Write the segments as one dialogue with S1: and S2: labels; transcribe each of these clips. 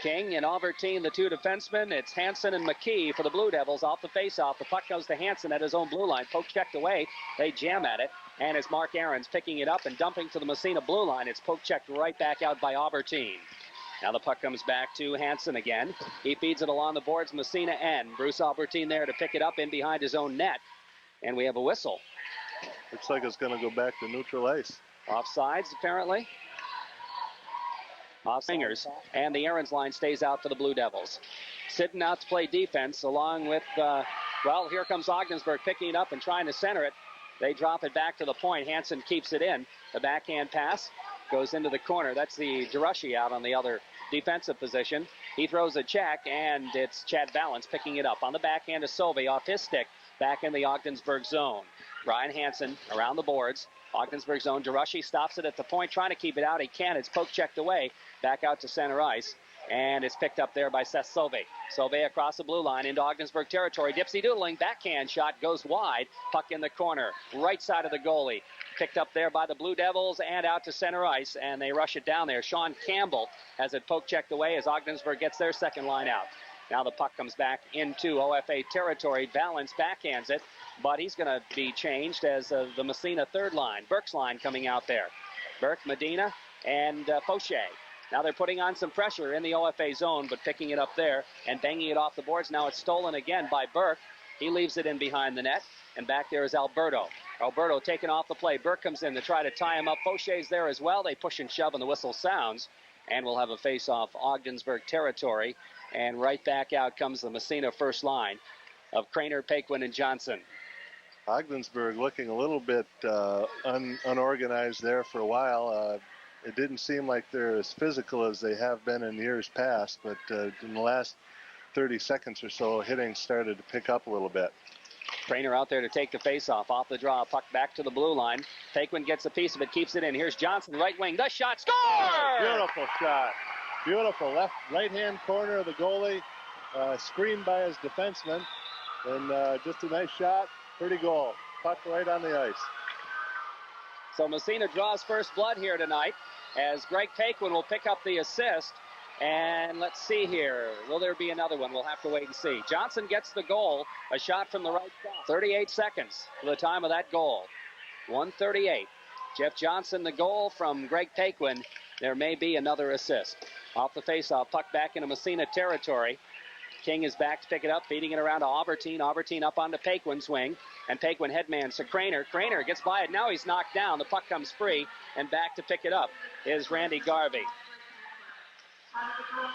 S1: King and Albertine, the two defensemen. It's Hansen and McKee for the Blue Devils off the faceoff. The puck goes to Hansen at his own blue line. Poke checked away. They jam at it. And it's Mark Aarons picking it up and dumping to the Massena blue line. It's poke checked right back out by Albertine. Now the puck comes back to Hansen again. He feeds it along the boards. Massena end. Bruce Albertine there to pick it up in behind his own net. And we have a whistle.
S2: Looks like it's going to go back to neutral ice.
S1: Offsides, apparently. Off fingers, and the Aarons line stays out for the Blue Devils. Sitting out to play defense along with, here comes Ogdensburg picking it up and trying to center it. They drop it back to the point. Hansen keeps it in. The backhand pass goes into the corner. That's the Jirashi out on the other defensive position. He throws a check, and it's Chad Valance picking it up. On the backhand to Sovey off his stick, back in the Ogdensburg zone. Brian Hansen around the boards. Ogdensburg zone. Jirashi stops it at the point, trying to keep it out. He can. It's poke checked away. Back out to center ice. And it's picked up there by Seth Sovey. Sovey across the blue line into Ogdensburg territory. Dipsy doodling. Backhand shot goes wide. Puck in the corner. Right side of the goalie. Picked up there by the Blue Devils and out to center ice. And they rush it down there. Sean Campbell has it poke checked away as Ogdensburg gets their second line out. Now the puck comes back into OFA territory. Valance backhands it, but he's going to be changed as the Massena third line. Burke's line coming out there. Burke, Medina, and Fauché. Now they're putting on some pressure in the OFA zone, but picking it up there and banging it off the boards. Now it's stolen again by Burke. He leaves it in behind the net, and back there is Alberto. Alberto taken off the play. Burke comes in to try to tie him up. Fauché's there as well. They push and shove, and the whistle sounds, and we'll have a face-off Ogdensburg territory. And right back out comes the Massena first line of Craner, Paquin, and Johnson.
S2: Ogdensburg looking a little bit unorganized there for a while. It didn't seem like they're as physical as they have been in years past, but in the last 30 seconds or so, hitting started to pick up a little bit.
S1: Craner out there to take the face-off. Off the draw, puck back to the blue line. Paquin gets a piece of it, keeps it in. Here's Johnson, right wing, the shot, score!
S2: Beautiful shot. Beautiful right-hand corner of the goalie, screened by his defenseman, and just a nice shot, pretty goal. Puck right on the ice.
S1: So Massena draws first blood here tonight as Greg Paquin will pick up the assist. And let's see here. Will there be another one? We'll have to wait and see. Johnson gets the goal, a shot from the right side. 38 seconds for the time of that goal. 1:38. Jeff Johnson, the goal from Greg Paquin. There may be another assist. Off the faceoff, puck back into Massena territory. King is back to pick it up, feeding it around to Albertine. Albertine up onto Paquin's wing. And Paquin headman to Craner. Craner gets by it. Now he's knocked down. The puck comes free. And back to pick it up is Randy Garvey.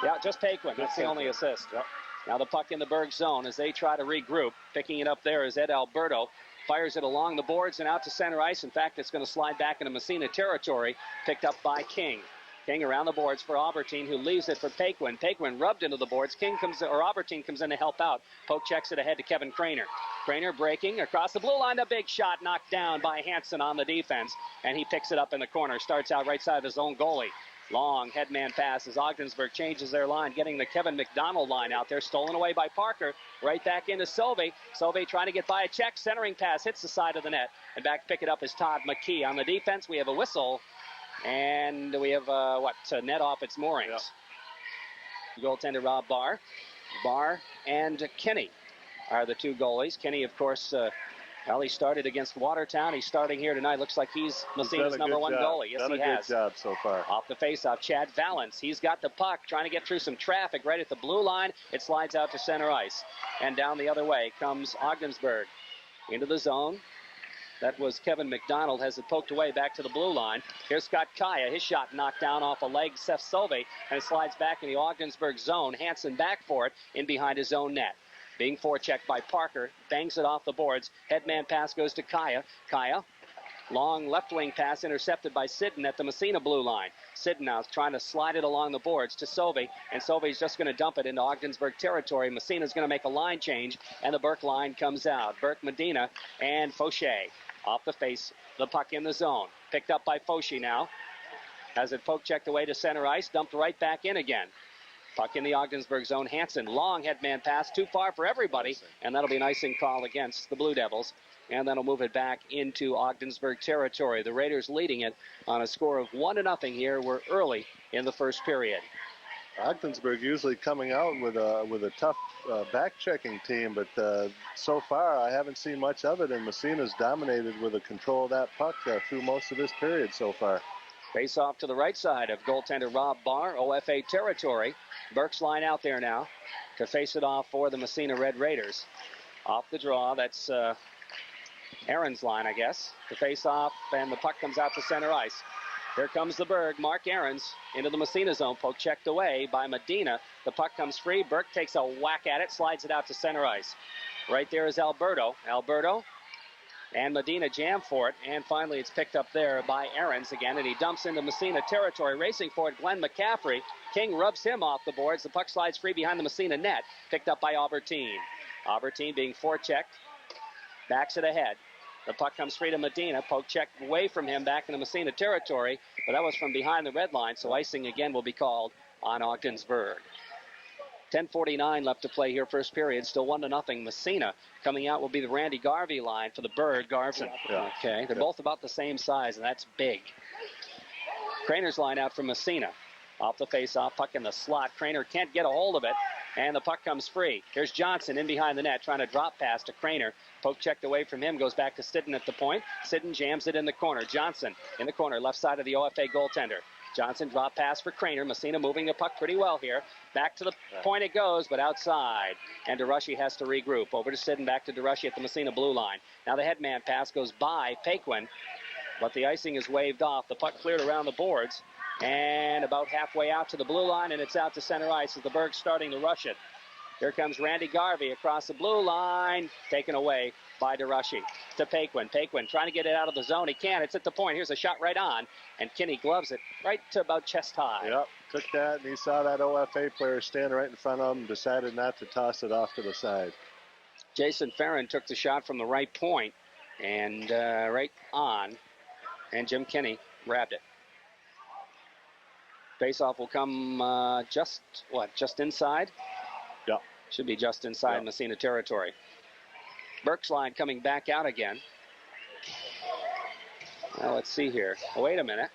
S1: Yeah, just Paquin. That's the only assist.
S2: Yep.
S1: Now the puck in the Berg zone as they try to regroup. Picking it up there is Ed Alberto. Fires it along the boards and out to center ice. In fact, it's going to slide back into Massena territory. Picked up by King. King around the boards for Albertine, who leaves it for Paquin. Paquin rubbed into the boards. Albertine comes in to help out. Poke checks it ahead to Kevin Craner. Craner breaking across the blue line. A big shot knocked down by Hansen on the defense. And he picks it up in the corner. Starts out right side of his own goalie. Long headman pass as Ogdensburg changes their line, getting the Kevin McDonald line out there. Stolen away by Parker. Right back into Sovey. Sovey trying to get by a check. Centering pass hits the side of the net. And back to pick it up is Todd McKee. On the defense, we have a whistle. And we have, to net off its moorings. Yep. Goaltender Rob Barr. Barr and Kinney are the two goalies. Kinney, of course, he started against Watertown. He's starting here tonight. Looks like he's Massena's number one goalie. Yes, he has.
S2: Done a good job so far.
S1: Off the faceoff, Chad Valance. He's got the puck, trying to get through some traffic right at the blue line. It slides out to center ice. And down the other way comes Ogdensburg. Into the zone. That was Kevin McDonald, has it poked away back to the blue line. Here's Scott Kaya. His shot knocked down off a leg, Seth Sovey, and it slides back in the Ogdensburg zone. Hansen back for it in behind his own net. Being forechecked by Parker, bangs it off the boards. Headman pass goes to Kaya. Kaya, long left wing pass intercepted by Sidden at the Massena blue line. Sidden now is trying to slide it along the boards to Sovey, and Sovey's just going to dump it into Ogdensburg territory. Massena's going to make a line change, and the Burke line comes out. Burke, Medina, and Fauché. Off the face, the puck in the zone. Picked up by Fauché now. Has it poke checked away to center ice, dumped right back in again. Puck in the Ogdensburg zone. Hansen, long headman pass, too far for everybody, and that'll be an icing call against the Blue Devils. And that'll move it back into Ogdensburg territory. The Raiders leading it on a score of 1-0 here. We're early in the first period.
S2: Ogdensburg usually coming out with a tough back-checking team, but so far I haven't seen much of it, and Massena's dominated with a control of that puck through most of this period so far.
S1: Face off to the right side of goaltender Rob Barr, OFA territory. Burke's line out there now to face it off for the Massena Red Raiders. Off the draw, that's Aaron's line, I guess. To face off, and the puck comes out to center ice. Here comes the Berg. Mark Aarons into the Massena zone. Poke checked away by Medina. The puck comes free. Burke takes a whack at it, slides it out to center ice. Right there is Alberto. Alberto and Medina jam for it, and finally it's picked up there by Aarons again, and he dumps into Massena territory. Racing for it, Glenn McCaffrey. King rubs him off the boards. The puck slides free behind the Massena net, picked up by Albertine. Albertine being forechecked, backs it ahead. The puck comes free to Medina. Poke checked away from him back into Massena territory, but that was from behind the red line, so icing again will be called on Ogdensburg. 10:49 left to play here, first period. Still 1-0. Massena coming out will be the Randy Garvey line for the Bird. Garvey.
S2: Yeah.
S1: Okay, they're both about the same size, and that's big. Craner's line out from Massena. Off the face-off, puck in the slot. Craner can't get a hold of it, and the puck comes free. Here's Johnson in behind the net, trying to drop pass to Craner. Poke checked away from him, goes back to Sidden at the point. Sidden jams it in the corner. Johnson in the corner, left side of the OFA goaltender. Johnson drop pass for Craner. Massena moving the puck pretty well here. Back to the point it goes, but outside. And DeRushy has to regroup. Over to Sidden, back to DeRushy at the Massena blue line. Now the headman pass goes by Paquin, but the icing is waved off. The puck cleared around the boards and about halfway out to the blue line, and it's out to center ice as the Berg's starting to rush it. Here comes Randy Garvey across the blue line, taken away by DeRushy to Paquin. Paquin trying to get it out of the zone. He can't. It's at the point. Here's a shot right on, and Kinney gloves it right to about chest high.
S2: Yep, took that, and he saw that OFA player stand right in front of him, decided not to toss it off to the side.
S1: Jason Farron took the shot from the right point and right on, and Jim Kinney grabbed it. Faceoff will come just inside?
S2: Yeah.
S1: Should be just inside Massena territory. Burke's line coming back out again. Now let's see here. Oh, wait a minute.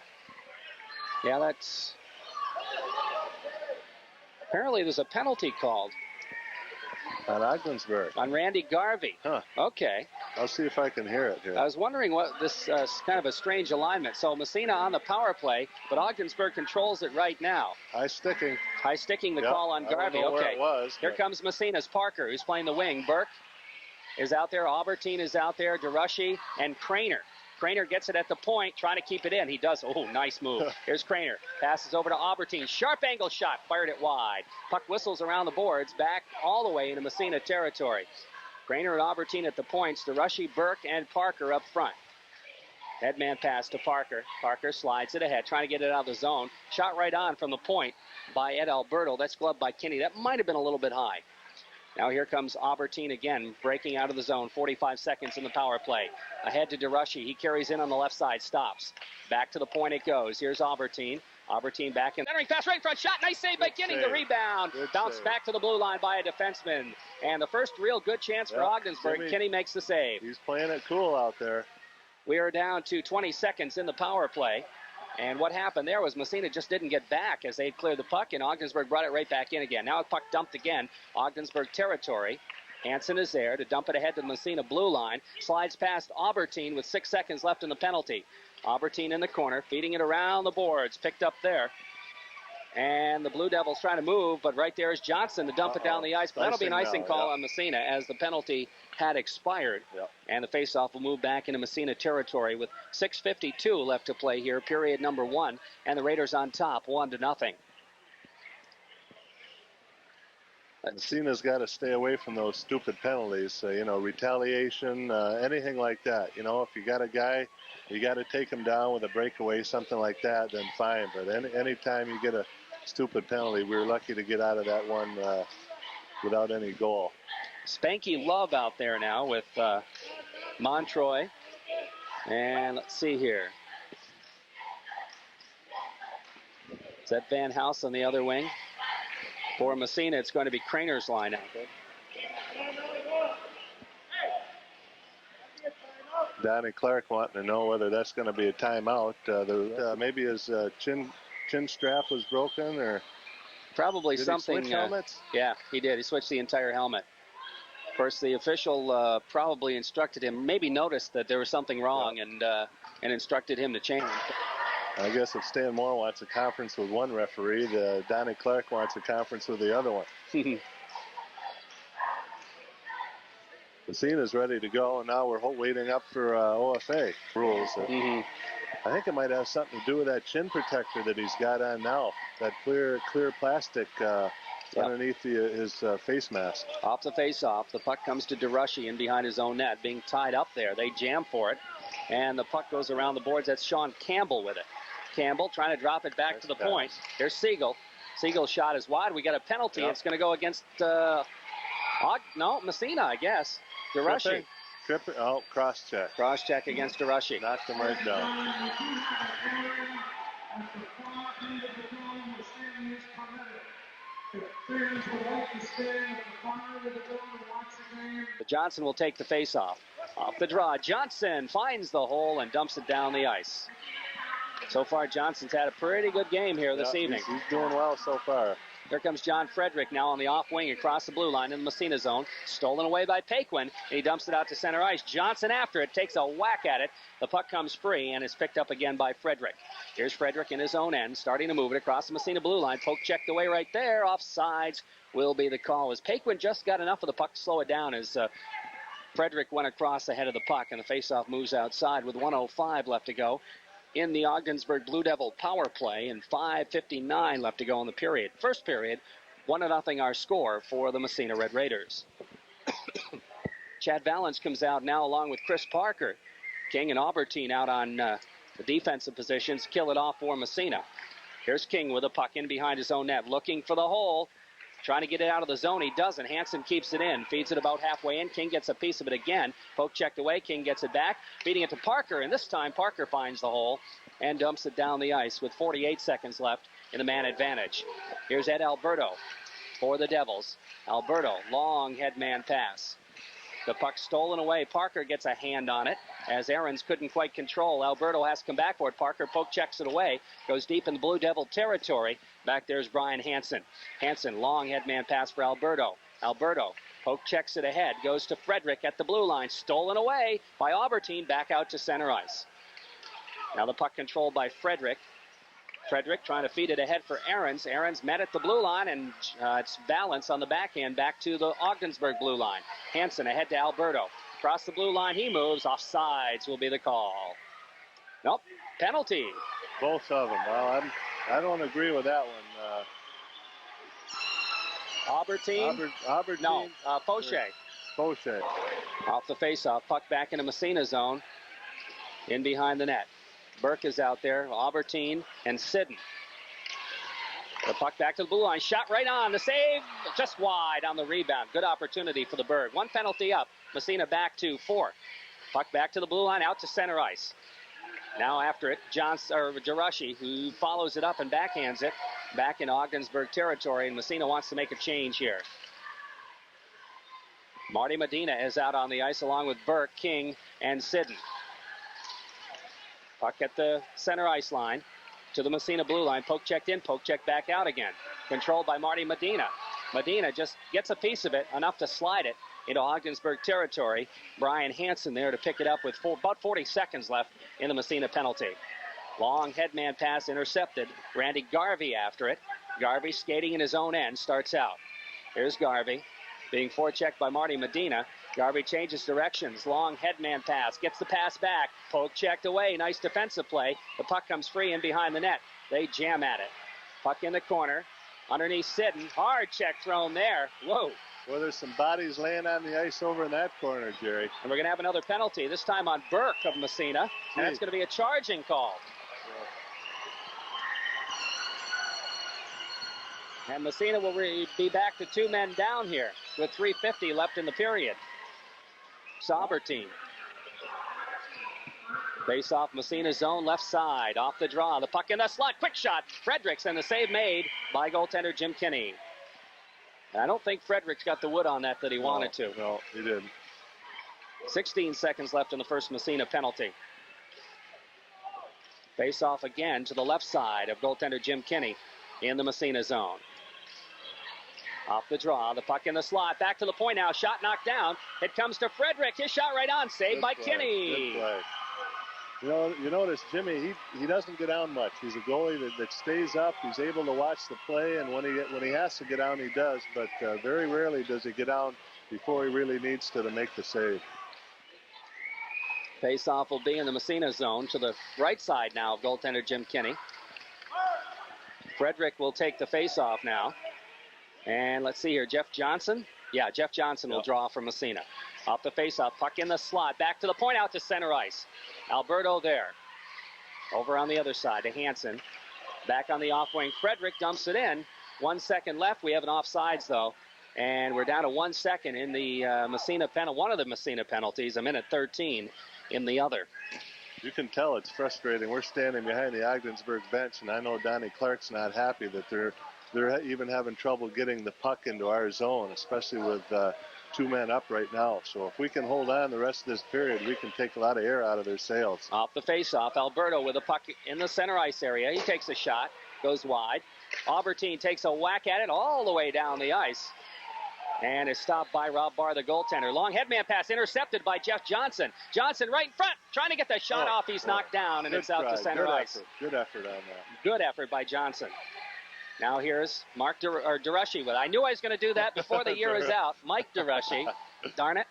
S1: Yeah, that's... Apparently there's a penalty called.
S2: On Ogdensburg.
S1: On Randy Garvey.
S2: Huh.
S1: Okay.
S2: I'll see if I can hear it here.
S1: I was wondering what this kind of a strange alignment. So Massena on the power play, but Ogdensburg controls it right now.
S2: High sticking.
S1: High sticking the call on Garvey.
S2: I don't know
S1: okay.
S2: Where it was,
S1: here comes Massena's Parker, who's playing the wing. Burke is out there. Albertine is out there. DeRushy and Craner. Craner gets it at the point, trying to keep it in. He does. Oh, nice move. Here's Craner. Passes over to Albertine. Sharp angle shot. Fired it wide. Puck whistles around the boards, back all the way into Massena territory. Craner and Albertine at the points. DeRushy, Burke, and Parker up front. Headman pass to Parker. Parker slides it ahead, trying to get it out of the zone. Shot right on from the point by Ed Alberto. That's gloved by Kinney. That might have been a little bit high. Now here comes Albertine again, breaking out of the zone. 45 seconds in the power play. Ahead to DeRushy. He carries in on the left side, stops. Back to the point it goes. Here's Albertine. Albertine back in. Centering pass right in front. Shot. Nice save by Kinney. The rebound. Bounced back to the blue line by a defenseman. And the first real good chance for Ogdensburg. Kinney makes the save.
S2: He's playing it cool out there.
S1: We are down to 20 seconds in the power play. And what happened there was Massena just didn't get back as they cleared the puck, and Ogdensburg brought it right back in again. Now a puck dumped again. Ogdensburg territory. Hansen is there to dump it ahead to the Massena blue line. Slides past Albertine with 6 seconds left in the penalty. Albertine in the corner, feeding it around the boards. Picked up there. And the Blue Devils trying to move, but right there is Johnson to dump it down the ice. But that'll be an icing call on Massena as the penalty had expired. And the faceoff will move back into Massena territory with 6:52 left to play here, period number 1. And the Raiders on top, 1-0.
S2: Massena's got to stay away from those stupid penalties, retaliation, anything like that. If you got a guy, you got to take him down with a breakaway, something like that, then fine. But any time you get a stupid penalty, we were lucky to get out of that one without any goal.
S1: Spanky Love out there now with Montroy. And let's see here. Is that Van House on the other wing? For Massena, it's going to be Craner's line out there.
S2: Donnie Clark wanting to know whether that's going to be a timeout. Maybe his chin strap was broken, or
S1: Probably
S2: Did
S1: something.
S2: he switch helmets?
S1: Yeah, he did. He switched the entire helmet. Of course, the official probably instructed him, maybe noticed that there was something wrong, and instructed him to change.
S2: I guess if Stan Moore wants a conference with one referee, Donnie Clark wants a conference with the other one. Massena's ready to go, and now we're waiting up for OFA rules. I think it might have something to do with that chin protector that he's got on now. That clear plastic underneath his face mask.
S1: Off the face-off, the puck comes to DeRushy in behind his own net, being tied up there. They jam for it, and the puck goes around the boards. That's Sean Campbell with it. Campbell trying to drop it back to the point. There's Siegel. Siegel's shot is wide. We got a penalty. It's going to go against Massena, I guess. DeRushy.
S2: Tripping. Oh, cross-check.
S1: Cross-check against DeRushy.
S2: Knocked him right down.
S1: But Johnson will take the face-off. Off the draw, Johnson finds the hole and dumps it down the ice. So far, Johnson's had a pretty good game here this evening.
S2: He's doing well so far.
S1: Here comes John Frederick now on the off wing across the blue line in the Massena zone. Stolen away by Paquin, and he dumps it out to center ice. Johnson after it, takes a whack at it. The puck comes free and is picked up again by Frederick. Here's Frederick in his own end, starting to move it across the Massena blue line. Poke checked away right there. Offsides will be the call, as Paquin just got enough of the puck to slow it down as Frederick went across ahead of the puck, and the faceoff moves outside with 1:05 left to go in the Ogdensburg Blue Devil power play, and 5:59 left to go in the period. First period, 1-0 our score for the Massena Red Raiders. Chad Valens comes out now along with Chris Parker. King and Albertine out on the defensive positions, kill it off for Massena. Here's King with a puck in behind his own net, looking for the hole. Trying to get it out of the zone. He doesn't. Hansen keeps it in. Feeds it about halfway in. King gets a piece of it again. Poke checked away. King gets it back. Feeding it to Parker. And this time Parker finds the hole and dumps it down the ice with 48 seconds left in the man advantage. Here's Ed Alberto for the Devils. Alberto, long headman pass. The puck stolen away. Parker gets a hand on it as Ahrens couldn't quite control. Alberto has to come back for it. Parker poke checks it away. Goes deep in the Blue Devil territory. Back there's Brian Hansen. Hansen, long headman pass for Alberto. Alberto poke checks it ahead. Goes to Frederick at the blue line. Stolen away by Albertine. Back out to center ice. Now the puck controlled by Frederick. Frederick trying to feed it ahead for Ahrens. Ahrens met at the blue line, and it's Valance on the backhand back to the Ogdensburg blue line. Hansen ahead to Alberto. Across the blue line he moves. Offsides will be the call. Nope, penalty.
S2: Both of them. Well, I don't agree with that one.
S1: Albertine?
S2: Albertine?
S1: No, Fauché.
S2: Fauché.
S1: Off the faceoff. Puck back into Massena zone. In behind the net. Burke is out there. Albertine and Sidden. The puck back to the blue line. Shot right on. The save just wide on the rebound. Good opportunity for the Bird. One penalty up. Massena back to 4. Puck back to the blue line. Out to center ice. Now after it, DeRushy, who follows it up and backhands it back in Ogdensburg territory, and Massena wants to make a change here. Marty Medina is out on the ice along with Burke, King, and Sidden. Puck at the center ice line to the Massena blue line. Poke checked in, poke checked back out again. Controlled by Marty Medina. Medina just gets a piece of it, enough to slide it into Ogdensburg territory. Brian Hansen there to pick it up with about 40 seconds left in the Massena penalty. Long headman pass intercepted. Randy Garvey after it. Garvey skating in his own end, starts out. Here's Garvey being forechecked by Marty Medina. Garvey changes directions. Long headman pass. Gets the pass back. Poke checked away. Nice defensive play. The puck comes free in behind the net. They jam at it. Puck in the corner. Underneath Sidden. Hard check thrown there. Whoa.
S2: Well, there's some bodies laying on the ice over in that corner, Jerry.
S1: And we're going to have another penalty, this time on Burke of Massena. And that's going to be a charging call. Yeah. And Massena will be back to 2 men down here with 3:50 left in the period. Saubertine. Face off Massena zone, left side, off the draw. The puck in the slot, quick shot. Fredericks, and the save made by goaltender Jim Kinney. I don't think Fredericks got the wood on that he wanted to.
S2: No, he didn't.
S1: 16 seconds left in the first Massena penalty. Face off again to the left side of goaltender Jim Kinney in the Massena zone. Off the draw, the puck in the slot, back to the point now, shot knocked down. It comes to Frederick, his shot right on, saved by Kinney.
S2: Good play. You notice Jimmy, he doesn't get down much. He's a goalie that stays up. He's able to watch the play, and when he has to get down, he does. But very rarely does he get down before he really needs to make the save.
S1: Face-off will be in the Massena zone to the right side now of goaltender Jim Kinney. Frederick will take the face-off now. And let's see here, Jeff Johnson. Yeah, Jeff Johnson will draw from Massena. Off the face-off, puck in the slot, back to the point, out to center ice. Alberto there. Over on the other side to Hansen. Back on the off wing, Frederick dumps it in. 1 second left, we have an offsides though. And we're down to 1 second in the Massena penalty, one of the Massena penalties, a minute 13 in the other.
S2: You can tell it's frustrating. We're standing behind the Ogdensburg bench, and I know Donnie Clark's not happy that they're even having trouble getting the puck into our zone, especially with 2 men up right now. So if we can hold on the rest of this period, we can take a lot of air out of their sails.
S1: Off the face-off, Alberto with a puck in the center ice area. He takes a shot, goes wide. Albertine takes a whack at it all the way down the ice. And is stopped by Rob Barr, the goaltender. Long headman pass intercepted by Jeff Johnson. Johnson right in front, trying to get the shot off. He's knocked down, and it's out to center ice.
S2: Good effort on that.
S1: Good effort by Johnson. Now here's Mark DeRushy with. I knew I was going to do that before the year is out. Mike DeRushy. Darn it.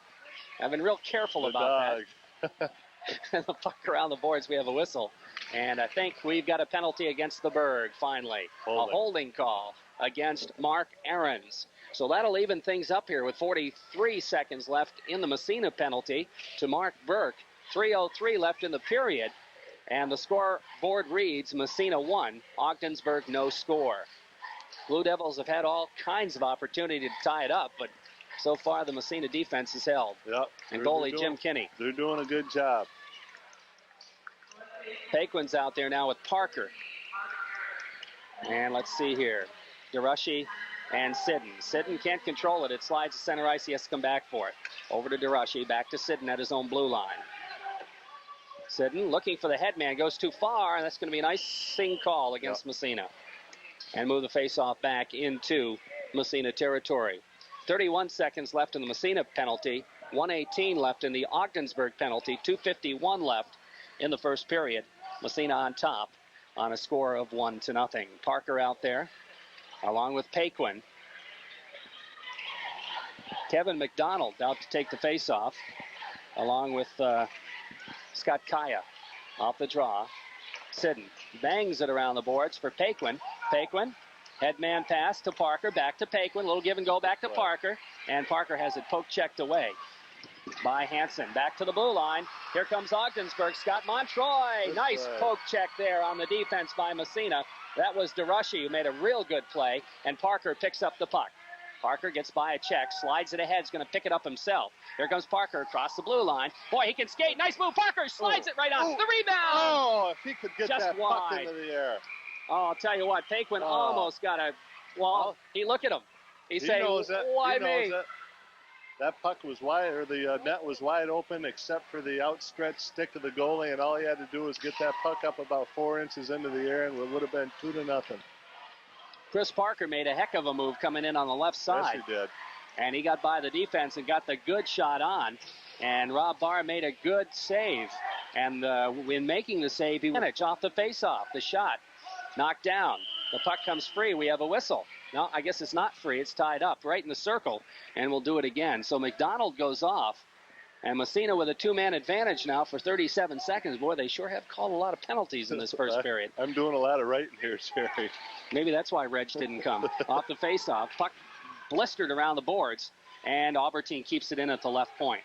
S1: I've been real careful about that. And the puck around the boards, we have a whistle. And I think we've got a penalty against the Berg, finally. A holding call against Mark Ahrens. So that'll even things up here with 43 seconds left in the Massena penalty to Mark Burke. 3:03 left in the period. And the scoreboard reads Massena 1, Ogdensburg no score. Blue Devils have had all kinds of opportunity to tie it up, but so far the Massena defense is held.
S2: Yep.
S1: And goalie Jim Kinney.
S2: They're doing a good job.
S1: Paquin's out there now with Parker. And let's see here. DeRushy and Sidden. Sidden can't control it. It slides to center ice. He has to come back for it. Over to DeRushy. Back to Sidden at his own blue line. Sidden looking for the headman. Goes too far, and that's going to be an icing call against Massena. And move the faceoff back into Massena territory. 31 seconds left in the Massena penalty. 1:18 left in the Ogdensburg penalty. 2:51 left in the first period. Massena on top on a score of 1-0. Parker out there, along with Paquin. Kevin McDonald out to take the faceoff, along with Scott Kaya. Off the draw. Sidden bangs it around the boards for Paquin. Paquin, headman pass to Parker, back to Paquin. Little give and go back to Parker. And Parker has it poke checked away by Hansen. Back to the blue line. Here comes Ogdensburg. Scott Montroy. Nice poke check there on the defense by Massena. That was DeRushy who made a real good play, and Parker picks up the puck. Parker gets by a check, slides it ahead, is going to pick it up himself. Here comes Parker across the blue line. Boy, he can skate. Nice move. Parker slides it right on. The rebound.
S2: Oh, if he could get
S1: just
S2: that
S1: wide.
S2: puck into the air.
S1: Oh, I'll tell you what, Paquin almost got a, he look at him. He's saying, why me?
S2: That puck was wide, or the net was wide open except for the outstretched stick of the goalie, and all he had to do was get that puck up about 4 inches into the air, and it would have been 2-0.
S1: Chris Parker made a heck of a move coming in on the left side.
S2: Yes, he did.
S1: And he got by the defense and got the good shot on. And Rob Barr made a good save. And in making the save, he managed off the faceoff. The shot knocked down. The puck comes free. We have a whistle. No, I guess it's not free. It's tied up right in the circle. And we'll do it again. So McDonald goes off. And Massena with a 2-man advantage now for 37 seconds. Boy, they sure have called a lot of penalties in this first period.
S2: I'm doing a lot of writing here, Jerry.
S1: Maybe that's why Reg didn't come. Off the faceoff, puck blistered around the boards, and Albertine keeps it in at the left point.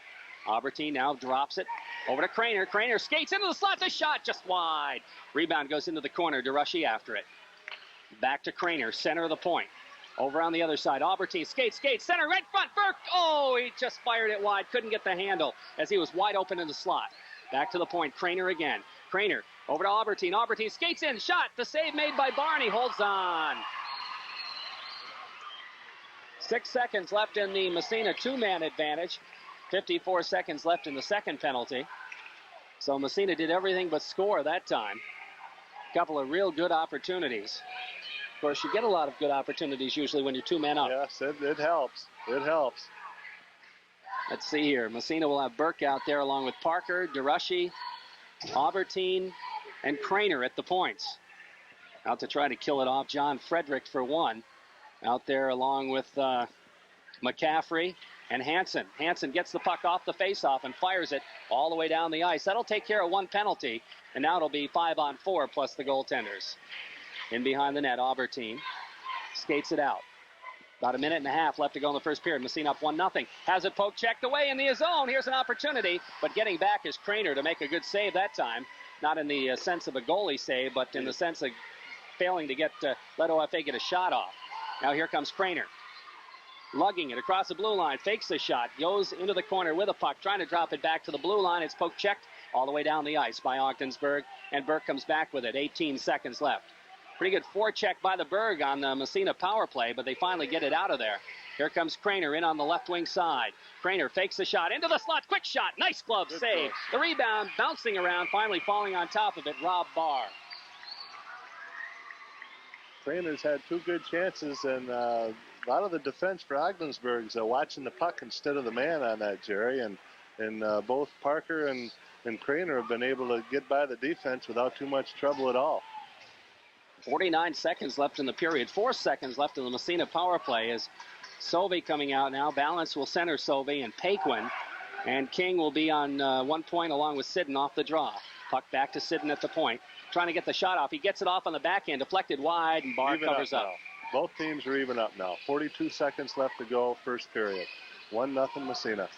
S1: Albertine now drops it over to Craner. Craner skates into the slot. The shot just wide. Rebound goes into the corner. DeRushy after it. Back to Craner, center of the point. Over on the other side, Albertine skates, center, right front, Burke. Oh, he just fired it wide. Couldn't get the handle as he was wide open in the slot. Back to the point, Craner again. Craner over to Albertine. Albertine skates in, shot. The save made by Barney, holds on. 6 seconds left in the Massena 2-man advantage. 54 seconds left in the second penalty. So Massena did everything but score that time. Couple of real good opportunities. course, you get a lot of good opportunities usually when you're 2 men up.
S2: Yes, it helps. It helps.
S1: Let's see here. Massena will have Burke out there along with Parker, DeRushy, Albertine, and Craner at the points. Out to try to kill it off, John Frederick for one. Out there along with McCaffrey and Hansen. Hansen gets the puck off the faceoff and fires it all the way down the ice. That'll take care of one penalty, and now it'll be 5-on-4 plus the goaltenders. In behind the net, Albertine skates it out. About a minute and a half left to go in the first period. Massena up 1-0. Has it poke checked away in the zone. Here's an opportunity, but getting back is Craner to make a good save that time. Not in the sense of a goalie save, but in the sense of failing to let OFA get a shot off. Now here comes Craner. Lugging it across the blue line, fakes the shot, goes into the corner with a puck, trying to drop it back to the blue line. It's poke checked all the way down the ice by Ogdensburg, and Burke comes back with it. 18 seconds left. Pretty good forecheck by the Berg on the Massena power play, but they finally get it out of there. Here comes Craner in on the left wing side. Craner fakes the shot into the slot. Quick shot. Nice glove save. The rebound bouncing around, finally falling on top of it. Rob Barr.
S2: Craner's had 2 good chances, and a lot of the defense for Ogdensburg's watching the puck instead of the man on that, Jerry. And both Parker and Craner have been able to get by the defense without too much trouble at all.
S1: 49 seconds left in the period. 4 seconds left in the Massena power play as Sovey coming out now. Balance will center Sovey and Paquin. And King will be on 1 point along with Sidden off the draw. Puck back to Sidden at the point. Trying to get the shot off. He gets it off on the backhand. Deflected wide, and Barr covers up.
S2: Both teams are even up now. 42 seconds left to go, first period. 1-0 Massena.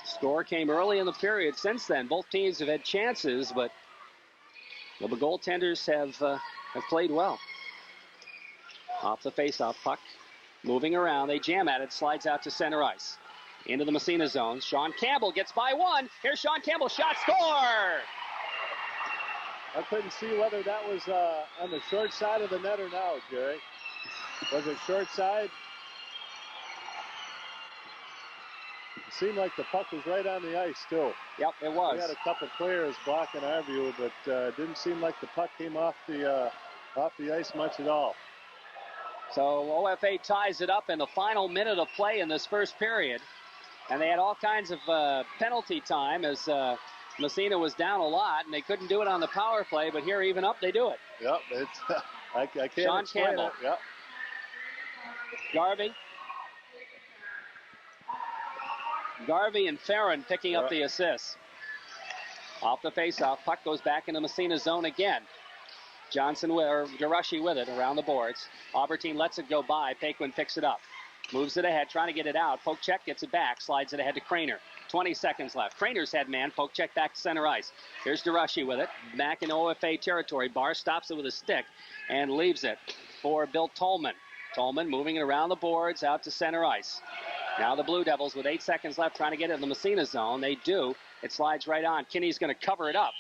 S1: Score came early in the period. Since then, both teams have had chances, but the goaltenders have played well. Off the faceoff, puck moving around. They jam at it. Slides out to center ice. Into the Massena zone. Sean Campbell gets by one. Here's Sean Campbell. Shot, score!
S2: I couldn't see whether that was on the short side of the net or not, Jerry. Was it short side? It seemed like the puck was right on the ice, too.
S1: Yep, it was.
S2: We had a couple players blocking our view, but it didn't seem like the puck came off the ice much at all.
S1: So OFA ties it up in the final minute of play in this first period. And they had all kinds of penalty time as Massena was down a lot, and they couldn't do it on the power play, but here, even up, they do it.
S2: Yep, it's I can't
S1: Sean
S2: explain
S1: Campbell.
S2: it. Yep.
S1: Garvey and Farron picking up the assists. Off the faceoff, puck goes back into Massena zone again. Johnson or DeRushy with it around the boards. Albertine lets it go by. Paquin picks it up. Moves it ahead, trying to get it out. Poke check, gets it back, slides it ahead to Craner. 20 seconds left. Craner's head man, poke check back to center ice. Here's DeRushy with it. Back in OFA territory. Barr stops it with a stick and leaves it for Bill Tolman. Tolman moving it around the boards out to center ice. Now the Blue Devils with 8 seconds left trying to get it in the Massena zone. They do. It slides right on. Kinney's going to cover it up.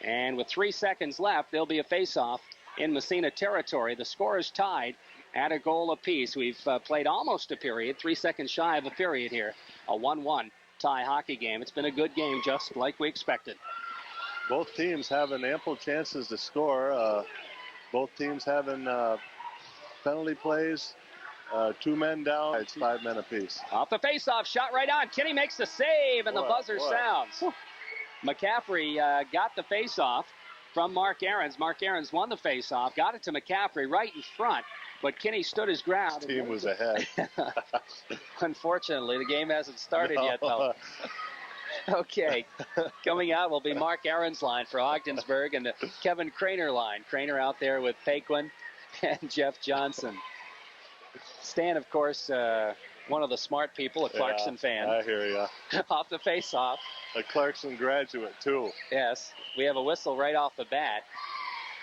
S1: And with 3 seconds left, there'll be a face-off in Massena territory. The score is tied at a goal apiece. We've played almost a period, 3 seconds shy of a period here. A 1-1 tie hockey game. It's been a good game, just like we expected.
S2: Both teams having ample chances to score. Both teams having penalty plays. 2 men down. It's 5 men apiece.
S1: Off the face-off, shot right on. Kinney makes the save, and the buzzer sounds. McCaffrey got the face-off from Mark Ahrens. Mark Ahrens won the face-off, got it to McCaffrey right in front, but Kinney stood his ground.
S2: His team was ahead.
S1: Unfortunately, the game hasn't started yet, though. Okay, coming out will be Mark Ahrens' line for Ogdensburg and the Kevin Craner line. Craner out there with Paquin and Jeff Johnson. Stan, of course, one of the smart people, a Clarkson fan.
S2: I hear you.
S1: Off the face-off.
S2: A Clarkson graduate, too.
S1: Yes, we have a whistle right off the bat.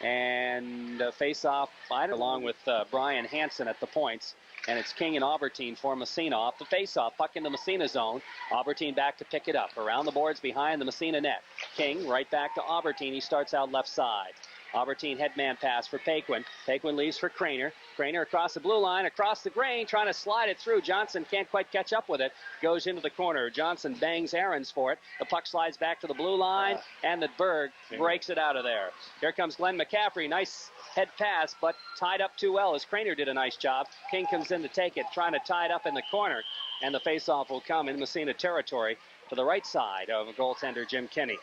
S1: And face-off along with Brian Hansen at the points. And it's King and Albertine for Massena. Off the face-off, puck in the Massena zone. Albertine back to pick it up. Around the boards behind the Massena net. King right back to Albertine. He starts out left side. Albertine headman pass for Paquin. Paquin leaves for Craner. Craner across the blue line, across the grain, trying to slide it through. Johnson can't quite catch up with it. Goes into the corner. Johnson bangs Ahrens for it. The puck slides back to the blue line, and the Berg breaks it out of there. Here comes Glenn McCaffrey. Nice head pass, but tied up too well as Craner did a nice job. King comes in to take it, trying to tie it up in the corner, and the faceoff will come in Massena territory to the right side of goaltender Jim Kinney.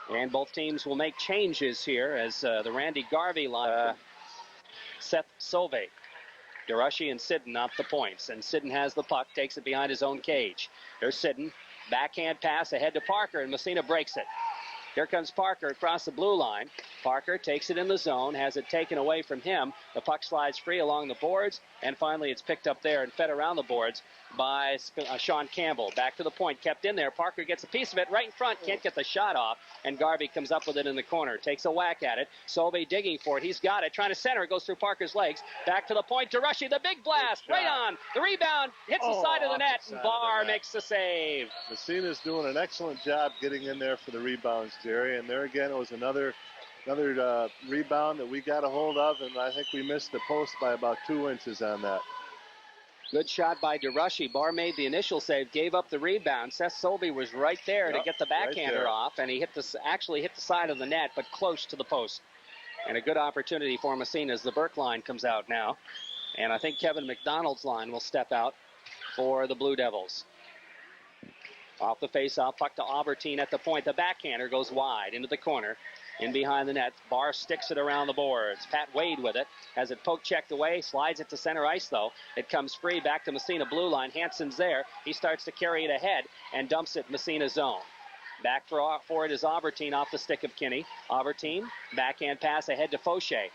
S1: And both teams will make changes here as the Randy Garvey line. Seth Sove, DeRushy, and Sidden off the points. And Sidden has the puck, takes it behind his own cage. There's Sidden. Backhand pass ahead to Parker, and Massena breaks it. Here comes Parker across the blue line. Parker takes it in the zone, has it taken away from him. The puck slides free along the boards, and finally it's picked up there and fed around the boards by Sean Campbell. Back to the point, kept in there. Parker gets a piece of it right in front, can't get the shot off, and Garvey comes up with it in the corner. Takes a whack at it. Solvay digging for it. He's got it, trying to center. It goes through Parker's legs. Back to the point, DeRushy, the big blast, right on. The rebound hits the side of the net, and Barr makes the save.
S2: Massena's doing an excellent job getting in there for the rebounds, Jerry. And there again, it was another rebound that we got a hold of, and I think we missed the post by about 2 inches on that.
S1: Good shot by DeRushy. Barr made the initial save, gave up the rebound. Seth Solby was right there to get the backhander off, and he actually hit the side of the net, but close to the post. And a good opportunity for Massena as the Burke line comes out now. And I think Kevin McDonald's line will step out for the Blue Devils. Off the face-off, puck to Albertine at the point. The backhander goes wide into the corner. In behind the net, Barr sticks it around the boards. Pat Wade with it, has it poke checked away, slides it to center ice though. It comes free back to Massena blue line. Hansen's there. He starts to carry it ahead and dumps it Massena zone. Back for it is Albertine off the stick of Kinney. Albertine, backhand pass ahead to Fauché.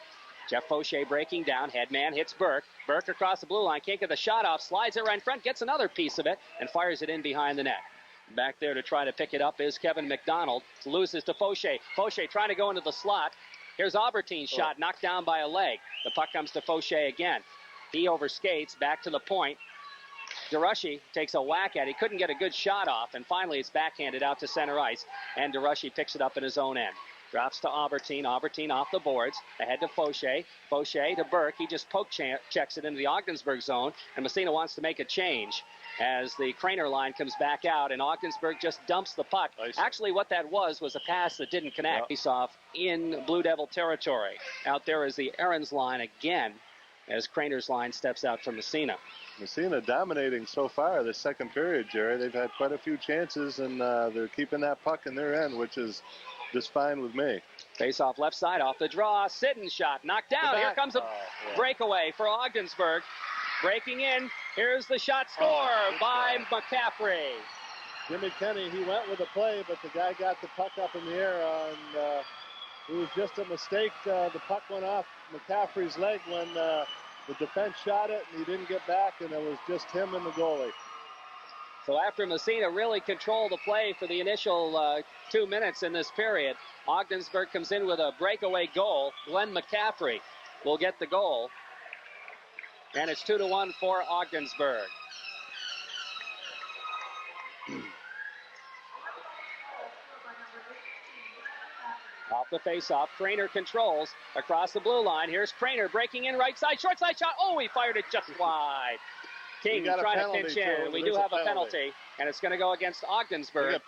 S1: Jeff Fauché breaking down, headman hits Burke. Burke across the blue line, can't get the shot off, slides it right in front, gets another piece of it, and fires it in behind the net. Back there to try to pick it up is Kevin McDonald. Loses to Fauché. Fauché trying to go into the slot. Here's Albertine's shot, knocked down by a leg. The puck comes to Fauché again. He overskates back to the point. DeRushy takes a whack at it. He couldn't get a good shot off, and finally it's backhanded out to center ice, and DeRushy picks it up in his own end. Drops to Albertine. Albertine off the boards. Ahead to Fauché. Fauché to Burke. He just poke checks it into the Ogdensburg zone, and Massena wants to make a change as the Craner line comes back out, and Ogdensburg just dumps the puck. Actually, what that was a pass that didn't connect. Face off in Blue Devil territory. Out there is the Ahrens line again as Craner's line steps out from Massena.
S2: Massena dominating so far this second period, Jerry. They've had quite a few chances, and they're keeping that puck in their end, which is just fine with me.
S1: Face off left side, off the draw. Sidden shot, knocked down. Here comes a breakaway for Ogdensburg. Breaking in, here's the shot score by McCaffrey.
S2: Jimmy Kenny, he went with the play, but the guy got the puck up in the air, and it was just a mistake. The puck went off McCaffrey's leg when the defense shot it, and he didn't get back, and it was just him and the goalie.
S1: So after Massena really controlled the play for the initial 2 minutes in this period, Ogdensburg comes in with a breakaway goal. Glenn McCaffrey will get the goal. And it's 2-1 for Ogdensburg. Off the face-off, Craner controls across the blue line. Here's Craner breaking in right side, short side shot. Oh, he fired it just wide. King trying to pinch in. We do have a penalty, and it's going to go against Ogdensburg.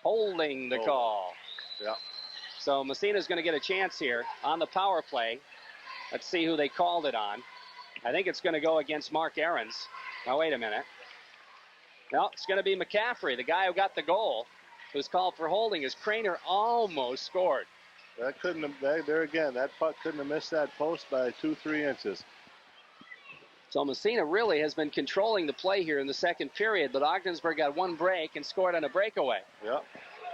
S1: Holding the call.
S2: Yeah.
S1: So Massena's going to get a chance here on the power play. Let's see who they called it on. I think it's going to go against Mark Ahrens. Now, wait a minute. No, it's going to be McCaffrey, the guy who got the goal, who's called for holding, as Craner almost scored.
S2: That couldn't have, there again, that puck couldn't have missed that post by 2-3 inches.
S1: So Massena really has been controlling the play here in the second period, but Ogdensburg got one break and scored on a breakaway.
S2: Yep.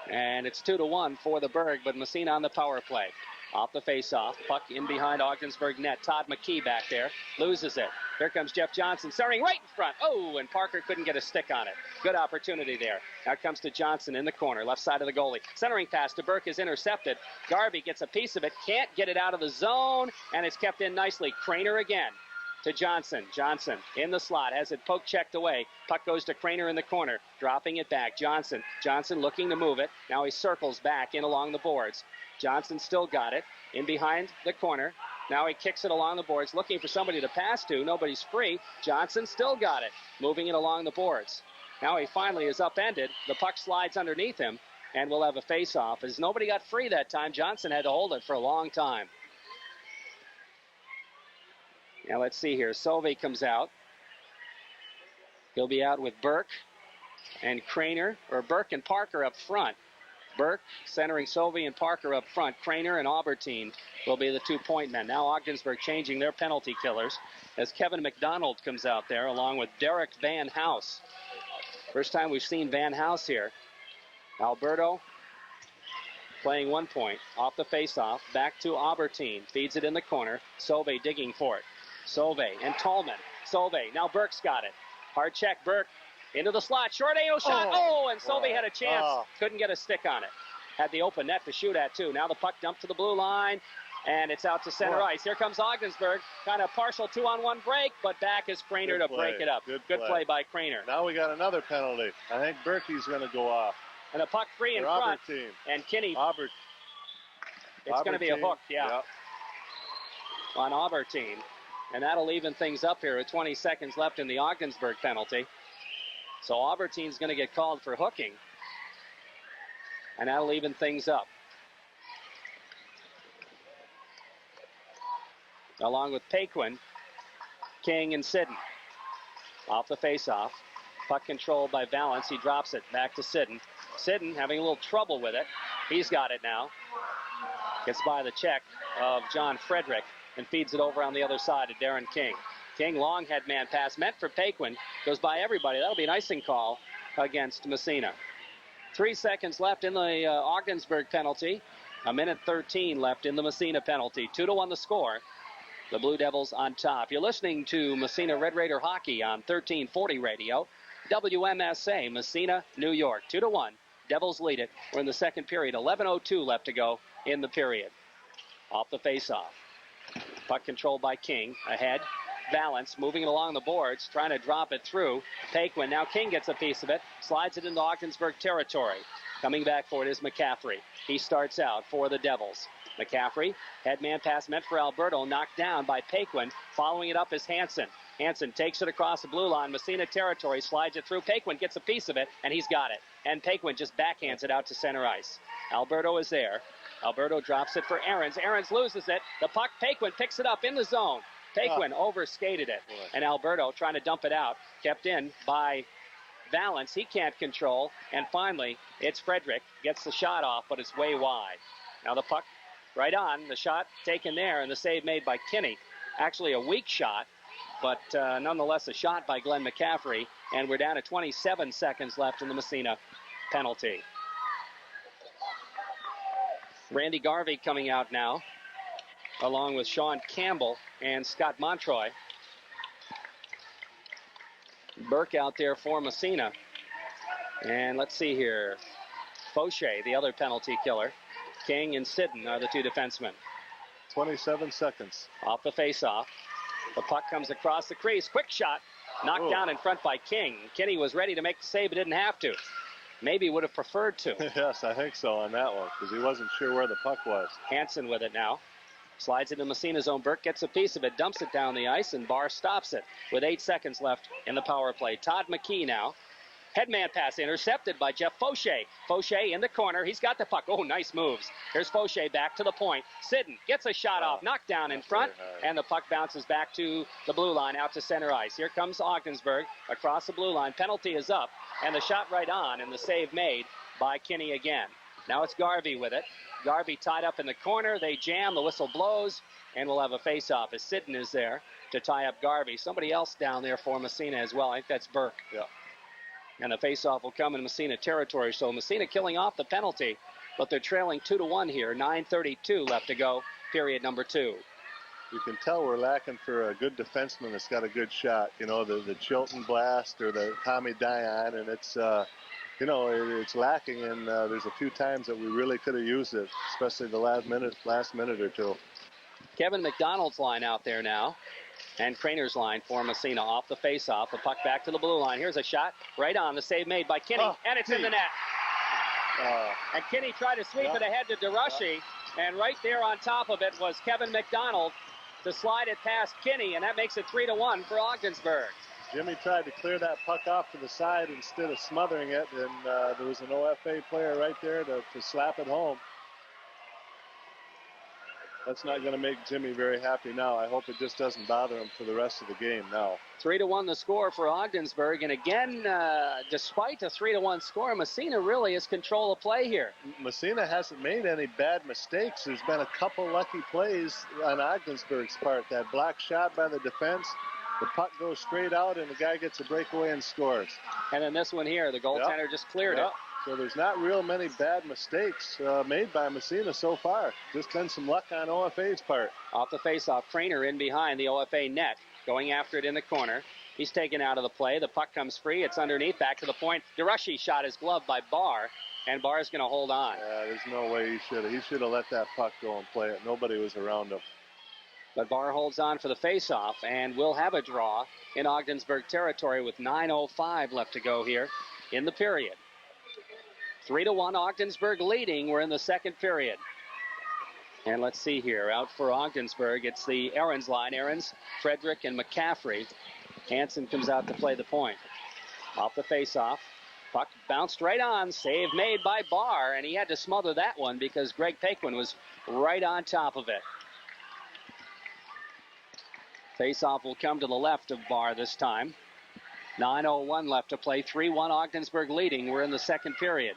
S1: And it's 2-1 for the Berg, but Massena on the power play. Off the face-off, puck in behind Ogdensburg net. Todd McKee back there, loses it. Here comes Jeff Johnson, centering right in front. Oh, and Parker couldn't get a stick on it. Good opportunity there. Now it comes to Johnson in the corner, left side of the goalie. Centering pass to Burke is intercepted. Garvey gets a piece of it, can't get it out of the zone, and it's kept in nicely. Craner again to Johnson. Johnson in the slot, has it poke checked away. Puck goes to Craner in the corner, dropping it back. Johnson looking to move it. Now he circles back in along the boards. Johnson still got it in behind the corner. Now he kicks it along the boards, looking for somebody to pass to. Nobody's free. Johnson still got it, moving it along the boards. Now he finally is upended. The puck slides underneath him, and we'll have a face-off. As nobody got free that time, Johnson had to hold it for a long time. Now let's see here. Sovey comes out. He'll be out with Burke and Craner, or Burke and Parker up front. Burke centering Sovey and Parker up front. Craner and Albertine will be the 2-point men. Now Ogdensburg changing their penalty killers as Kevin McDonald comes out there along with Derek Van House. First time we've seen Van House here. Alberto playing 1 point off the faceoff. Back to Albertine. Feeds it in the corner. Sovey digging for it. Sovey and Tolman. Sovey. Now Burke's got it. Hard check. Burke into the slot. Short AO shot. Oh, and Sovey had a chance. Couldn't get a stick on it. Had the open net to shoot at, too. Now the puck dumped to the blue line, and it's out to center ice. Here comes Ogdensburg. Kind of partial 2-on-1 break, but back is Craner to break it up. Good play by Craner.
S2: Now we got another penalty. I think Berkey's going to go off.
S1: And a puck free in front. And Kinney. It's going to be a hook, on Albertine. And that'll even things up here with 20 seconds left in the Ogdensburg penalty. So Albertine's going to get called for hooking. And that'll even things up. Along with Paquin, King, and Sidden. Off the faceoff. Puck controlled by Valance. He drops it back to Sidden. Sidden having a little trouble with it. He's got it now. Gets by the check of John Frederick and feeds it over on the other side to Darren King. King, long head man pass, meant for Paquin. Goes by everybody. That'll be an icing call against Massena. 3 seconds left in the Ogdensburg penalty. 1:13 left in the Massena penalty. 2-1 the score. The Blue Devils on top. You're listening to Massena Red Raider Hockey on 1340 radio. WMSA, Massena, New York. 2-1. Devils lead it. We're in the second period. 11:02 left to go in the period. Off the faceoff. Puck controlled by King. Ahead. Valance moving it along the boards, trying to drop it through. Paquin. Now King gets a piece of it. Slides it into Ogdensburg territory. Coming back for it is McCaffrey. He starts out for the Devils. McCaffrey, headman pass meant for Alberto, knocked down by Paquin. Following it up is Hansen. Hansen takes it across the blue line. Massena territory, slides it through. Paquin gets a piece of it, and he's got it. And Paquin just backhands it out to center ice. Alberto is there. Alberto drops it for Ahrens. Ahrens loses it. The puck, Paquin picks it up in the zone. Paquin overskated it. And Alberto trying to dump it out. Kept in by Valance. He can't control. And finally, it's Frederick. Gets the shot off, but it's way wide. Now the puck right on. The shot taken there, and the save made by Kinney. Actually a weak shot, but nonetheless a shot by Glenn McCaffrey. And we're down to 27 seconds left in the Massena penalty. Randy Garvey coming out now, along with Sean Campbell and Scott Montroy. Burke out there for Massena. And let's see here. Fauché, the other penalty killer. King and Sidden are the two defensemen.
S2: 27 seconds.
S1: Off the faceoff. The puck comes across the crease. Quick shot. Knocked down in front by King. Kinney was ready to make the save, but didn't have to. Maybe would have preferred to.
S2: Yes, I think so on that one, because he wasn't sure where the puck was.
S1: Hansen with it now. Slides into Massena's zone. Burke gets a piece of it, dumps it down the ice, and Barr stops it with 8 seconds left in the power play. Todd McKee now. Headman pass intercepted by Jeff Fauché. Fauché in the corner. He's got the puck. Oh, nice moves. Here's Fauché back to the point. Sidden gets a shot off. Knocked down in front. And the puck bounces back to the blue line out to center ice. Here comes Ogdensburg across the blue line. Penalty is up. And the shot right on. And the save made by Kinney again. Now it's Garvey with it. Garvey tied up in the corner. They jam. The whistle blows. And we'll have a face-off as Sidden is there to tie up Garvey. Somebody else down there for Massena as well. I think that's Burke.
S2: Yeah.
S1: And the face-off will come in Massena territory. So Massena killing off the penalty, but they're trailing 2-1 here. 9:32 left to go, period number 2.
S2: You can tell we're lacking for a good defenseman that's got a good shot. You know, the Chilton Blast or the Tommy Dion, and it's, you know, it's lacking. And there's a few times that we really could have used it, especially the last minute or two.
S1: Kevin McDonald's line out there now. And Craner's line for Massena off the face-off. The puck back to the blue line. Here's a shot right on. The save made by Kinney, and it's in the net. And Kinney tried to sweep it ahead to DeRushy, and right there on top of it was Kevin McDonald. to slide it past Kinney, and that makes it 3-1 for Ogdensburg.
S2: Jimmy tried to clear that puck off to the side instead of smothering it, and there was an OFA player right there to slap it home. That's not going to make Jimmy very happy now. I hope it just doesn't bother him for the rest of the game now.
S1: 3-1 the score for Ogdensburg, and again, despite a 3-1 score, Massena really has control of play here.
S2: Massena hasn't made any bad mistakes. There's been a couple lucky plays on Ogdensburg's part. That block shot by the defense, the puck goes straight out, and the guy gets a breakaway and scores.
S1: And then this one here, the goaltender just cleared it.
S2: So there's not real many bad mistakes made by Massena so far. Just been some luck on OFA's part.
S1: Off the faceoff, Craner in behind the OFA net, going after it in the corner. He's taken out of the play. The puck comes free. It's underneath, back to the point. DeRushy shot his glove by Barr, and Barr's going to hold on.
S2: There's no way he should have. He should have let that puck go and play it. Nobody was around him.
S1: But Barr holds on for the faceoff, and we'll have a draw in Ogdensburg territory with 9:05 left to go here in the period. 3-1 Ogdensburg leading. We're in the second period. And let's see here. Out for Ogdensburg, it's the Ahrens line. Ahrens, Frederick, and McCaffrey. Hansen comes out to play the point. Off the faceoff. Puck bounced right on. Save made by Barr, and he had to smother that one because Greg Paquin was right on top of it. Faceoff will come to the left of Barr this time. 9:01 left to play. 3-1 Ogdensburg leading. We're in the second period.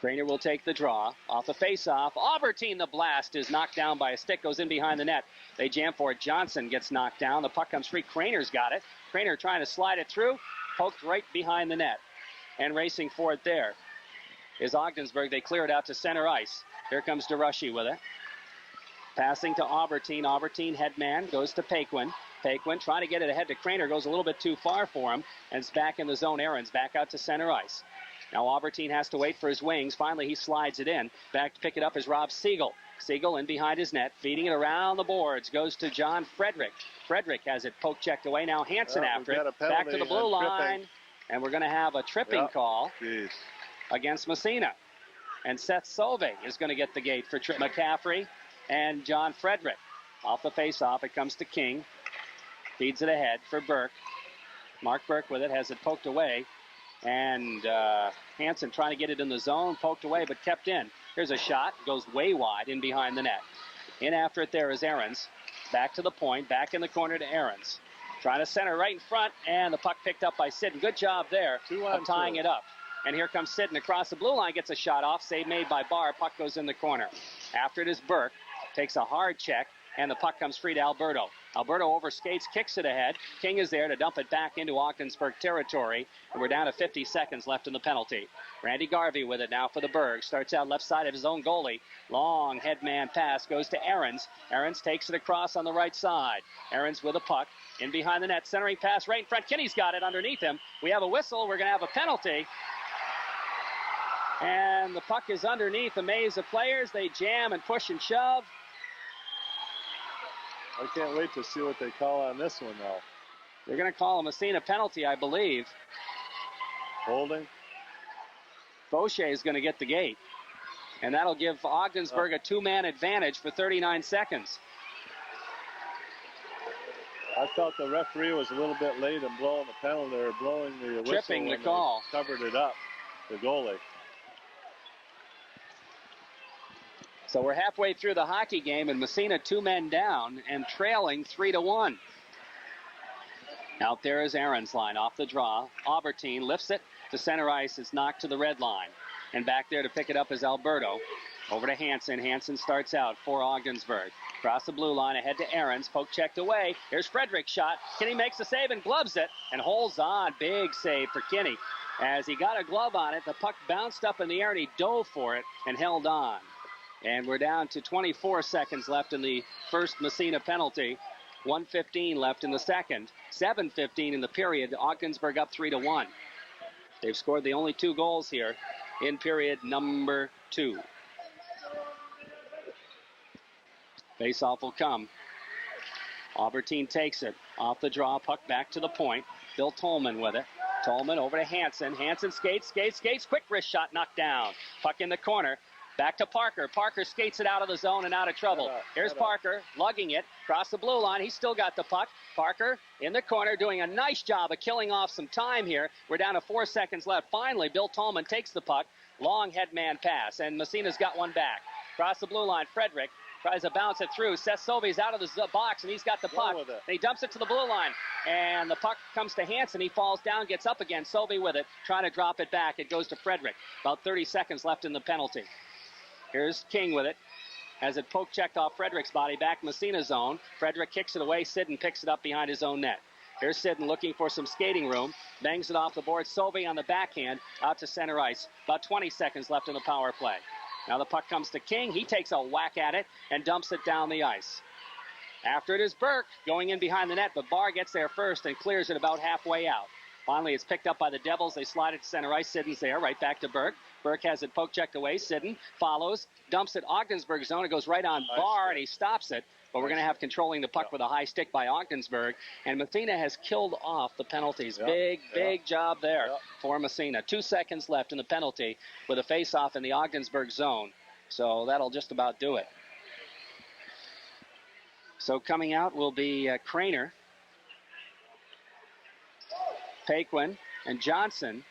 S1: Craner will take the draw. Off the faceoff. Aubertine, the blast, is knocked down by a stick. Goes in behind the net. They jam for it. Johnson gets knocked down. The puck comes free. Craner's got it. Craner trying to slide it through. Poked right behind the net. And racing for it there is Ogdensburg. They clear it out to center ice. Here comes DeRushy with it. Passing to Aubertine. Aubertine, headman, goes to Paquin. Paquin trying to get it ahead to Craner. Goes a little bit too far for him. And it's back in the zone. Ahrens back out to center ice. Now Aubertine has to wait for his wings. Finally, he slides it in. Back to pick it up is Rob Siegel. Siegel in behind his net, feeding it around the boards. Goes to John Frederick. Frederick has it poke checked away. Now Hansen after it. Back to the blue line. And we're going to have a tripping call against Massena. And Seth Sove is going to get the gate for McCaffrey and John Frederick. Off the faceoff, it comes to King. Feeds it ahead for Burke. Mark Burke with it, has it poked away. And Hansen trying to get it in the zone, poked away, but kept in. Here's a shot, goes way wide in behind the net. In after it there is Ahrens. Back to the point, back in the corner to Ahrens. Trying to center right in front, and the puck picked up by Sidden. Good job there of tying it up. And here comes Sidden across the blue line, gets a shot off. Save made by Barr, puck goes in the corner. After it is Burke, takes a hard check, and the puck comes free to Alberto. Alberto overskates, kicks it ahead. King is there to dump it back into Ogdensburg territory. And we're down to 50 seconds left in the penalty. Randy Garvey with it now for the Berg. Starts out left side of his own goalie. Long headman pass goes to Ahrens. Ahrens takes it across on the right side. Ahrens with a puck. In behind the net, centering pass right in front. Kinney's got it underneath him. We have a whistle. We're going to have a penalty. And the puck is underneath the maze of players. They jam and push and shove.
S2: I can't wait to see what they call on this one now.
S1: They're going to call a Massena penalty, I believe.
S2: Holding.
S1: Boucher is going to get the gate. And that'll give Ogdensburg a two-man advantage for 39 seconds.
S2: I felt the referee was a little bit late in blowing the penalty, or blowing the whistle.
S1: Tripping the call.
S2: Covered it up, the goalie.
S1: So we're halfway through the hockey game, and Massena 2 men down and trailing 3-1. Out there is Ahrens' line off the draw. Aubertine lifts it to center ice. It's knocked to the red line. And back there to pick it up is Alberto. Over to Hansen. Hansen starts out for Ogdensburg. Across the blue line, ahead to Ahrens. Poke checked away. Here's Frederick's shot. Kinney makes the save and gloves it and holds on. Big save for Kinney. As he got a glove on it, the puck bounced up in the air and he dove for it and held on. And we're down to 24 seconds left in the first Massena penalty. 1:15 left in the second. 7:15 in the period. Ogdensburg up 3-1. They've scored the only 2 goals here in period number 2. Faceoff will come. Aubertine takes it. Off the draw, puck back to the point. Bill Tolman with it. Tolman over to Hansen. Hansen skates. Quick wrist shot knocked down. Puck in the corner. Back to Parker. Parker skates it out of the zone and out of trouble. Here's Parker lugging it across the blue line. He's still got the puck. Parker in the corner doing a nice job of killing off some time here. We're down to 4 seconds left. Finally, Bill Tallman takes the puck. Long headman pass, and Massena's got one back. Across the blue line, Frederick tries to bounce it through. Seth Sobey's out of the box, and he's got the puck. And he dumps it to the blue line. And the puck comes to Hansen. He falls down, gets up again. Sobey with it, trying to drop it back. It goes to Frederick. About 30 seconds left in the penalty. Here's King with it. Has it poke checked off Frederick's body, back Massena zone. Frederick kicks it away. Sidden picks it up behind his own net. Here's Sidden looking for some skating room. Bangs it off the board. Sobey on the backhand out to center ice. About 20 seconds left in the power play. Now the puck comes to King. He takes a whack at it and dumps it down the ice. After it is Burke going in behind the net, but Barr gets there first and clears it about halfway out. Finally, it's picked up by the Devils. They slide it to center ice. Sidden's there, right back to Burke. Burke has it poke checked away. Sidden follows, dumps it Ogdensburg zone. It goes right on Barr, and he stops it. But we're going to have controlling the puck with a high stick by Ogdensburg. And Massena has killed off the penalties. Big job there for Massena. 2 seconds left in the penalty with a face-off in the Ogdensburg zone. So that'll just about do it. So coming out will be Craner, Paquin, and Johnson.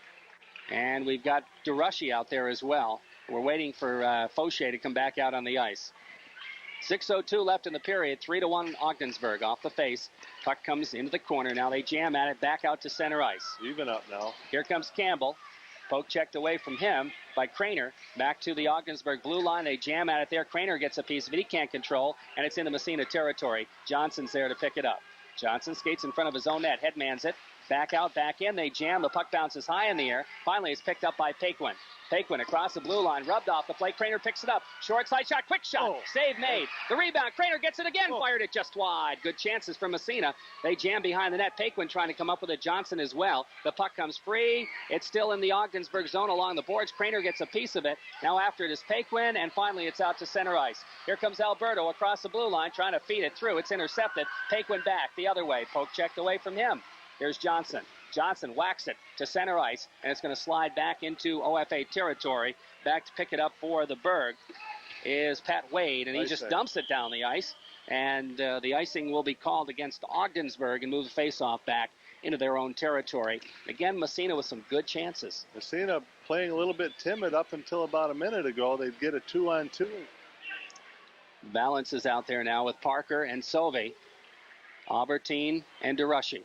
S1: And we've got DeRushy out there as well. We're waiting for Fauché to come back out on the ice. 6:02 left in the period. 3-1 Ogdensburg off the face. Puck comes into the corner. Now they jam at it. Back out to center ice.
S2: Even up now.
S1: Here comes Campbell. Poke checked away from him by Craner. Back to the Ogdensburg blue line. They jam at it there. Craner gets a piece of it. He can't control. And it's into Massena territory. Johnson's there to pick it up. Johnson skates in front of his own net. Headmans it. Back out, back in. They jam. The puck bounces high in the air. Finally, it's picked up by Paquin. Paquin across the blue line, rubbed off the plate. Craner picks it up. Short side shot, quick shot. Save made. The rebound. Craner gets it again. Fired it just wide. Good chances for Massena. They jam behind the net. Paquin trying to come up with it. Johnson as well. The puck comes free. It's still in the Ogdensburg zone along the boards. Craner gets a piece of it. Now after it is Paquin, and finally it's out to center ice. Here comes Alberto across the blue line, trying to feed it through. It's intercepted. Paquin back the other way. Poke checked away from him. Here's Johnson. Johnson whacks it to center ice, and it's going to slide back into OFA territory. Back to pick it up for the Berg is Pat Wade, and he just dumps it down the ice. And the icing will be called against Ogdensburg and move the faceoff back into their own territory. Again, Massena with some good chances.
S2: Massena playing a little bit timid up until about a minute ago. They'd get a 2-on-2.
S1: Valance is out there now with Parker and Sauvé, Albertine and DeRushy.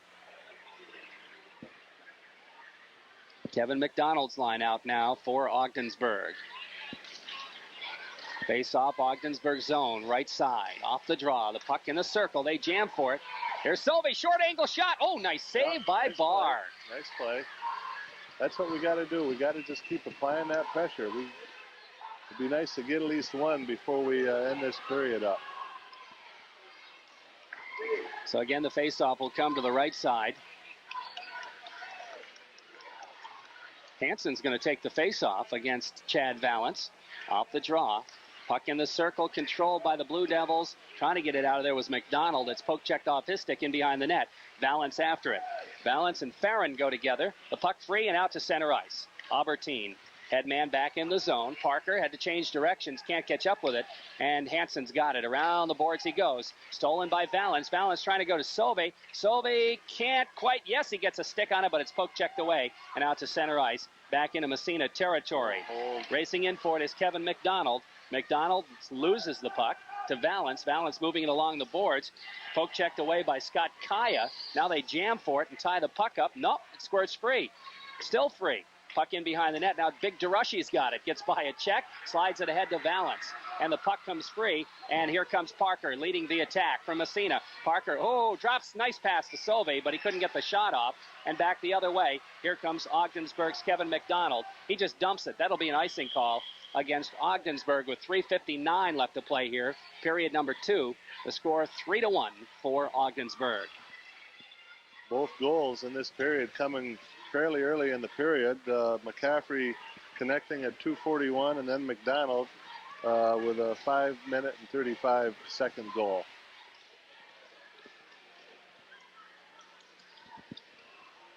S1: Kevin McDonald's line out now for Ogdensburg. Face off Ogdensburg zone, right side, off the draw. The puck in the circle. They jam for it. Here's Sauvé, short angle shot. Oh, nice save by Barr.
S2: Nice play. That's what we got to do. We got to just keep applying that pressure. It'd be nice to get at least one before we end this period up.
S1: So again, the face-off will come to the right side. Hansen's going to take the face-off against Chad Valance. Off the draw. Puck in the circle, controlled by the Blue Devils. Trying to get it out of there was McDonald. It's poke checked off his stick in behind the net. Valance after it. Valance and Farron go together. The puck free and out to center ice. Albertine. Headman back in the zone. Parker had to change directions. Can't catch up with it. And Hansen's got it. Around the boards he goes. Stolen by Valance. Valance trying to go to Sauvé. Sauvé can't quite. Yes, he gets a stick on it, but it's poke checked away. And out to center ice. Back into Massena territory. Racing in for it is Kevin McDonald. McDonald loses the puck to Valance. Valance moving it along the boards. Poke checked away by Scott Kaya. Now they jam for it and tie the puck up. Nope, it squirts free. Still free. Puck in behind the net. Now Big DeRushy's got it. Gets by a check. Slides it ahead to Valance. And the puck comes free. And here comes Parker leading the attack from Massena. Parker, drops nice pass to Sauvé, but he couldn't get the shot off. And back the other way. Here comes Ogdensburg's Kevin McDonald. He just dumps it. That'll be an icing call against Ogdensburg with 3:59 left to play here. Period number 2. The score 3-1 for Ogdensburg.
S2: Both goals in this period coming fairly early in the period. McCaffrey connecting at 2:41, and then McDonald with a 5-minute and 35-second goal.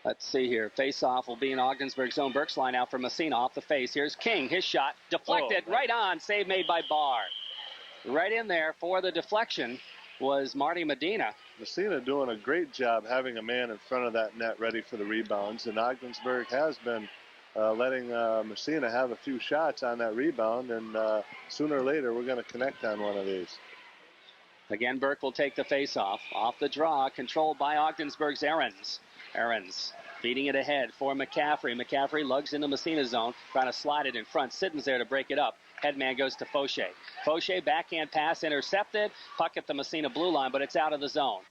S1: Let's see here. Face-off will be in Ogdensburg's zone. Burke's line out for Massena off the face. Here's King. His shot deflected right on. Save made by Barr. Right in there for the deflection was Marty Medina.
S2: Massena doing a great job having a man in front of that net ready for the rebounds. And Ogdensburg has been letting Massena have a few shots on that rebound. And sooner or later, we're going to connect on one of these.
S1: Again, Burke will take the face-off. Off the draw, controlled by Ogdensburg's Ahrens. Ahrens feeding it ahead for McCaffrey. McCaffrey lugs into Massena's zone, trying to slide it in front. Sitton's there to break it up. Headman goes to Fauché. Fauché, backhand pass intercepted. Puck at the Massena blue line, but it's out of the zone.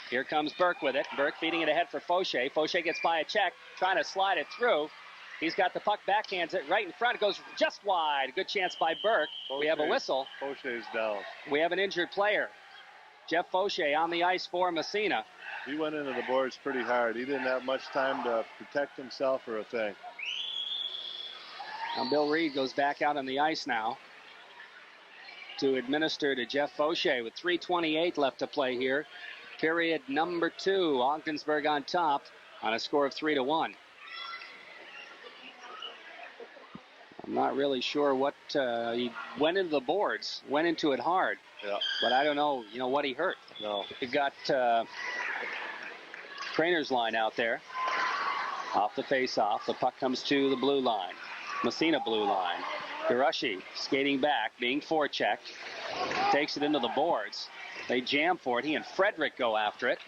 S1: Here comes Burke with it. Burke feeding it ahead for Fauché. Fauché gets by a check, trying to slide it through. He's got the puck, backhands it right in front. It goes just wide. Good chance by Burke. We have a whistle.
S2: Fauché's down.
S1: We have an injured player. Jeff Fauché on the ice for Massena.
S2: He went into the boards pretty hard. He didn't have much time to protect himself or a thing.
S1: Now Bill Reed goes back out on the ice now to administer to Jeff Fauché with 3:28 left to play here. Period number 2. Ogdensburg on top on a score of 3-1. I'm not really sure what he went into the boards, went into it hard.
S2: Yeah.
S1: But I don't know, what he hurt.
S2: No.
S1: He got Crainer's line out there. Off the face-off. The puck comes to the blue line. Massena blue line. Hiroshi skating back, being forechecked. Takes it into the boards. They jam for it. He and Frederick go after it.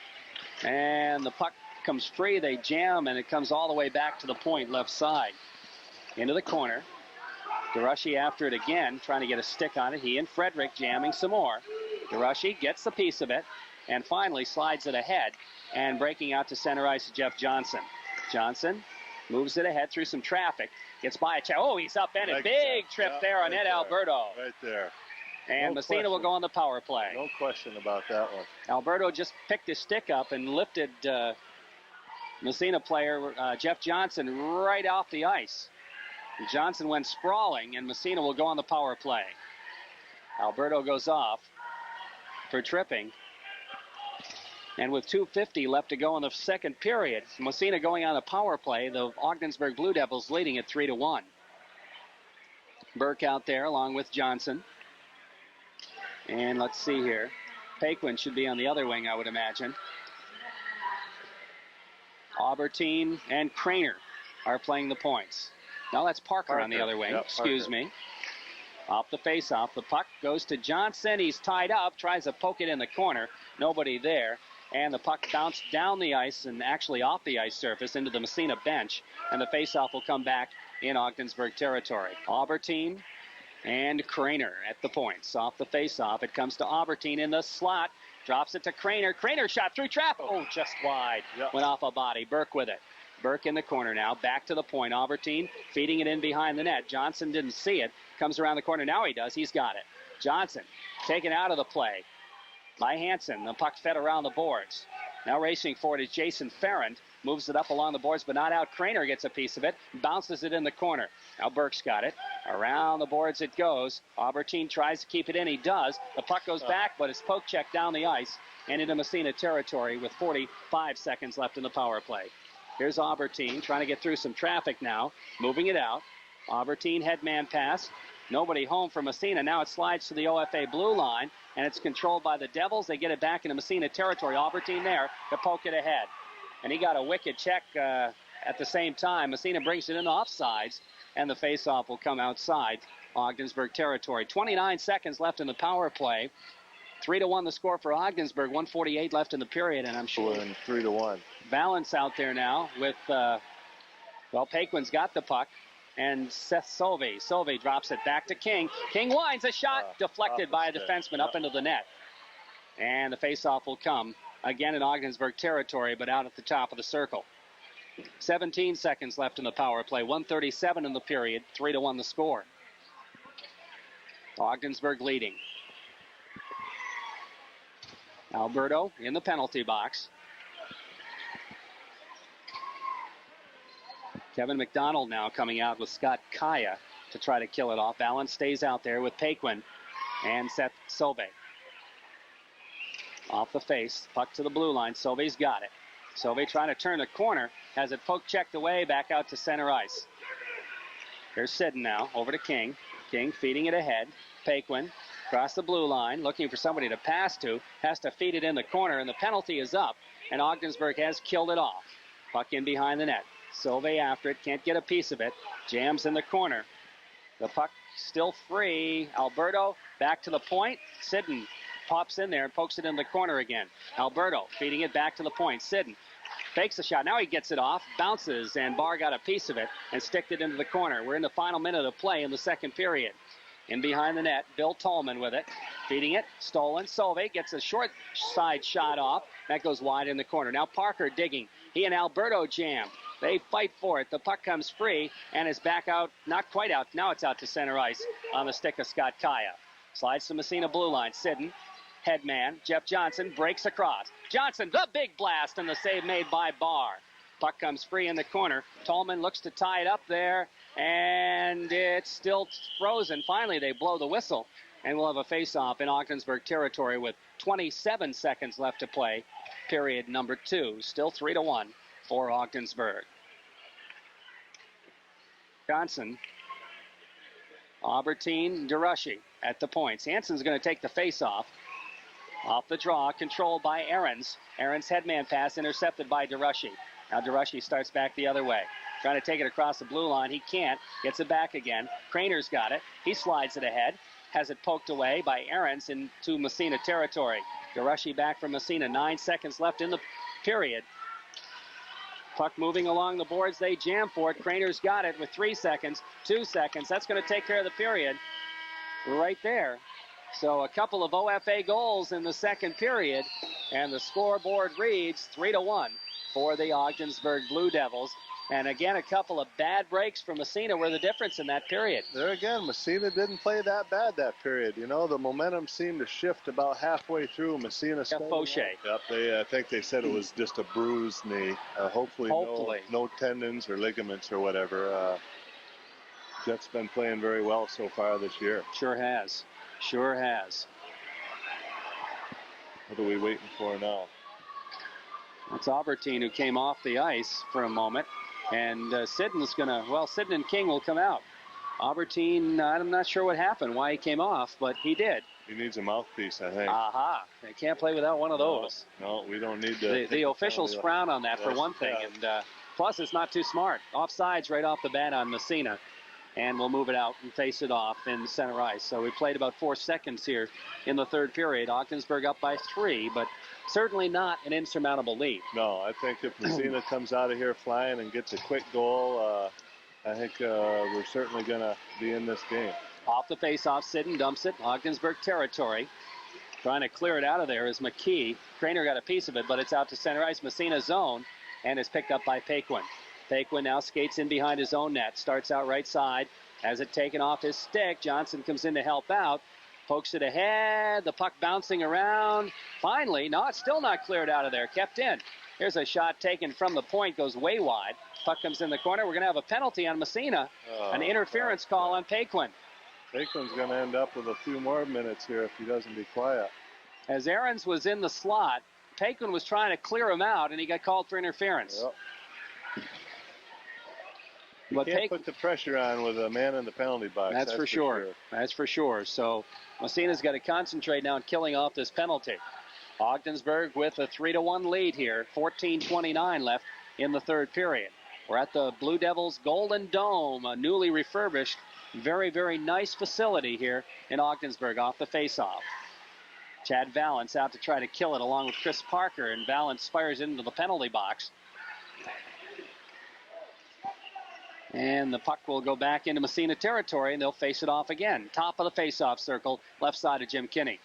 S1: And the puck comes free. They jam, and it comes all the way back to the point left side. Into the corner. Hiroshi after it again, trying to get a stick on it. He and Frederick jamming some more. Hiroshi gets the piece of it and finally slides it ahead. And breaking out to center ice to Jeff Johnson. Johnson moves it ahead through some traffic. Gets by a check. Oh, he's upended. Big trip there on Ed Alberto.
S2: Right there.
S1: And Massena will go on the power play.
S2: No question about that one.
S1: Alberto just picked his stick up and lifted Massena player Jeff Johnson right off the ice. Johnson went sprawling, and Massena will go on the power play. Alberto goes off for tripping. And with 2:50 left to go in the second period, Massena going on a power play. The Ogdensburg Blue Devils leading at 3-1. Burke out there along with Johnson. And let's see here. Paquin should be on the other wing, I would imagine. Aubertine and Craner are playing the points. Now that's Parker on the other wing.
S2: Yep,
S1: Excuse me. Off the face-off. The puck goes to Johnson. He's tied up. Tries to poke it in the corner. Nobody there. And the puck bounced down the ice and actually off the ice surface into the Massena bench. And the face-off will come back in Ogdensburg territory. Aubertine and Craner at the points. Off the face-off. It comes to Aubertine in the slot. Drops it to Craner. Craner shot through traffic. Oh, just wide. Yep. Went off a body. Burke with it. Burke in the corner now. Back to the point. Aubertine feeding it in behind the net. Johnson didn't see it. Comes around the corner. Now he does. He's got it. Johnson taken out of the play by Hansen. The puck fed around the boards. Now racing for it is Jason Farrand. Moves it up along the boards, but not out. Craner gets a piece of it. Bounces it in the corner. Now Burke's got it. Around the boards it goes. Aubertine tries to keep it in. He does. The puck goes back, but it's poke checked down the ice and into Massena territory with 45 seconds left in the power play. Here's Aubertine trying to get through some traffic now. Moving it out. Aubertine headman pass. Nobody home for Massena. Now it slides to the OFA blue line, and it's controlled by the Devils. They get it back into Massena territory. Aubertine there to poke it ahead. And he got a wicked check at the same time. Massena brings it in offsides, and the faceoff will come outside Ogdensburg territory. 29 seconds left in the power play. 3-1 the score for Ogdensburg. 1:48 left in the period, and I'm sure.
S2: 3-1.
S1: Balance out there now with, Paquin's got the puck. And Seth Solvay. Solvay drops it back to King. King winds a shot, deflected by a defenseman up into the net. And the faceoff will come again in Ogdensburg territory, but out at the top of the circle. 17 seconds left in the power play. 1:37 in the period. 3-1 the score. Ogdensburg leading. Alberto in the penalty box. Kevin McDonald now coming out with Scott Kaya to try to kill it off. Allen stays out there with Paquin and Seth Solvay. Off the face, puck to the blue line. Solvay's got it. Solvay trying to turn the corner. Has it poked, checked away, back out to center ice. Here's Sidden now, over to King. King feeding it ahead. Paquin across the blue line, looking for somebody to pass to. Has to feed it in the corner, and the penalty is up. And Ogdensburg has killed it off. Puck in behind the net. Sauvé after it, can't get a piece of it. Jams in the corner. The puck still free. Alberto back to the point. Sidden pops in there and pokes it in the corner again. Alberto feeding it back to the point. Sidden fakes the shot. Now he gets it off, bounces, and Barr got a piece of it and sticked it into the corner. We're in the final minute of play in the second period. In behind the net, Bill Tolman with it. Feeding it, stolen. Sauvé gets a short side shot off. That goes wide in the corner. Now Parker digging. He and Alberto jam. They fight for it. The puck comes free and is back out, not quite out. Now it's out to center ice on the stick of Scott Kaya. Slides to Massena blue line. Sidden, headman. Jeff Johnson breaks across. Johnson, the big blast, and the save made by Barr. Puck comes free in the corner. Tolman looks to tie it up there, and it's still frozen. Finally, they blow the whistle, and we'll have a face-off in Ogdensburg territory with 27 seconds left to play. Period number 2. Still 3-1 for Ogdensburg. Johnson, Albertine, DeRushy at the points. Hansen's going to take the face-off. Off the draw, controlled by Ahrens. Ahrens' headman pass intercepted by DeRushy. Now DeRushy starts back the other way. Trying to take it across the blue line. He can't. Gets it back again. Craner's got it. He slides it ahead. Has it poked away by Ahrens into Massena territory. DeRushy back from Massena. 9 seconds left in the period. Puck moving along the boards. They jam for it. Craner's got it with 3 seconds. 2 seconds. That's going to take care of the period right there. So a couple of OFA goals in the second period, and the scoreboard reads 3-1 for the Ogdensburg Blue Devils. And again, a couple of bad breaks from Massena were the difference in that period.
S2: There again, Massena didn't play that bad that period. You know, the momentum seemed to shift about halfway through. Massena started.
S1: Fauché.
S2: Yep, I think they said it was just a bruised knee. Hopefully. No tendons or ligaments or whatever. Jeff's been playing very well so far this year.
S1: Sure has. Sure has.
S2: What are we waiting for now?
S1: It's Albertine who came off the ice for a moment. And Sidden's going to, Sidden and King will come out. Albertine, I'm not sure what happened, why he came off, but he did.
S2: He needs a mouthpiece, I think.
S1: Aha. They can't play without one of those.
S2: No, we don't need to.
S1: The officials frown on that for one thing. And plus, it's not too smart. Offsides right off the bat on Massena. And we'll move it out and face it off in center ice. So we played about 4 seconds here in the third period. Ogdensburg up by 3, but certainly not an insurmountable lead.
S2: No, I think if Massena comes out of here flying and gets a quick goal, I think we're certainly going to be in this game.
S1: Off the face-off, Sidden dumps it. Ogdensburg territory. Trying to clear it out of there is McKee. Craner got a piece of it, but it's out to center ice. Massena zone, and is picked up by Paquin. Paquin now skates in behind his own net. Starts out right side. Has it taken off his stick. Johnson comes in to help out. Pokes it ahead. The puck bouncing around. Finally, no, it's still not cleared out of there. Kept in. Here's a shot taken from the point. Goes way wide. Puck comes in the corner. We're going to have a penalty on Massena. An interference call on Paquin.
S2: Paquin's going to end up with a few more minutes here if he doesn't be quiet.
S1: As Ahrens was in the slot, Paquin was trying to clear him out, and he got called for interference.
S2: Yep. You can't put the pressure on with a man in the penalty box.
S1: That's for sure. That's for sure. So Massena's got to concentrate now on killing off this penalty. Ogdensburg with a 3-1 lead here. 14:29 left in the third period. We're at the Blue Devils Golden Dome, a newly refurbished, very, very nice facility here in Ogdensburg off the faceoff. Chad Valance out to try to kill it along with Chris Parker, and Valance fires into the penalty box. And the puck will go back into Massena territory, and they'll face it off again. Top of the face-off circle, left side of Jim Kinney.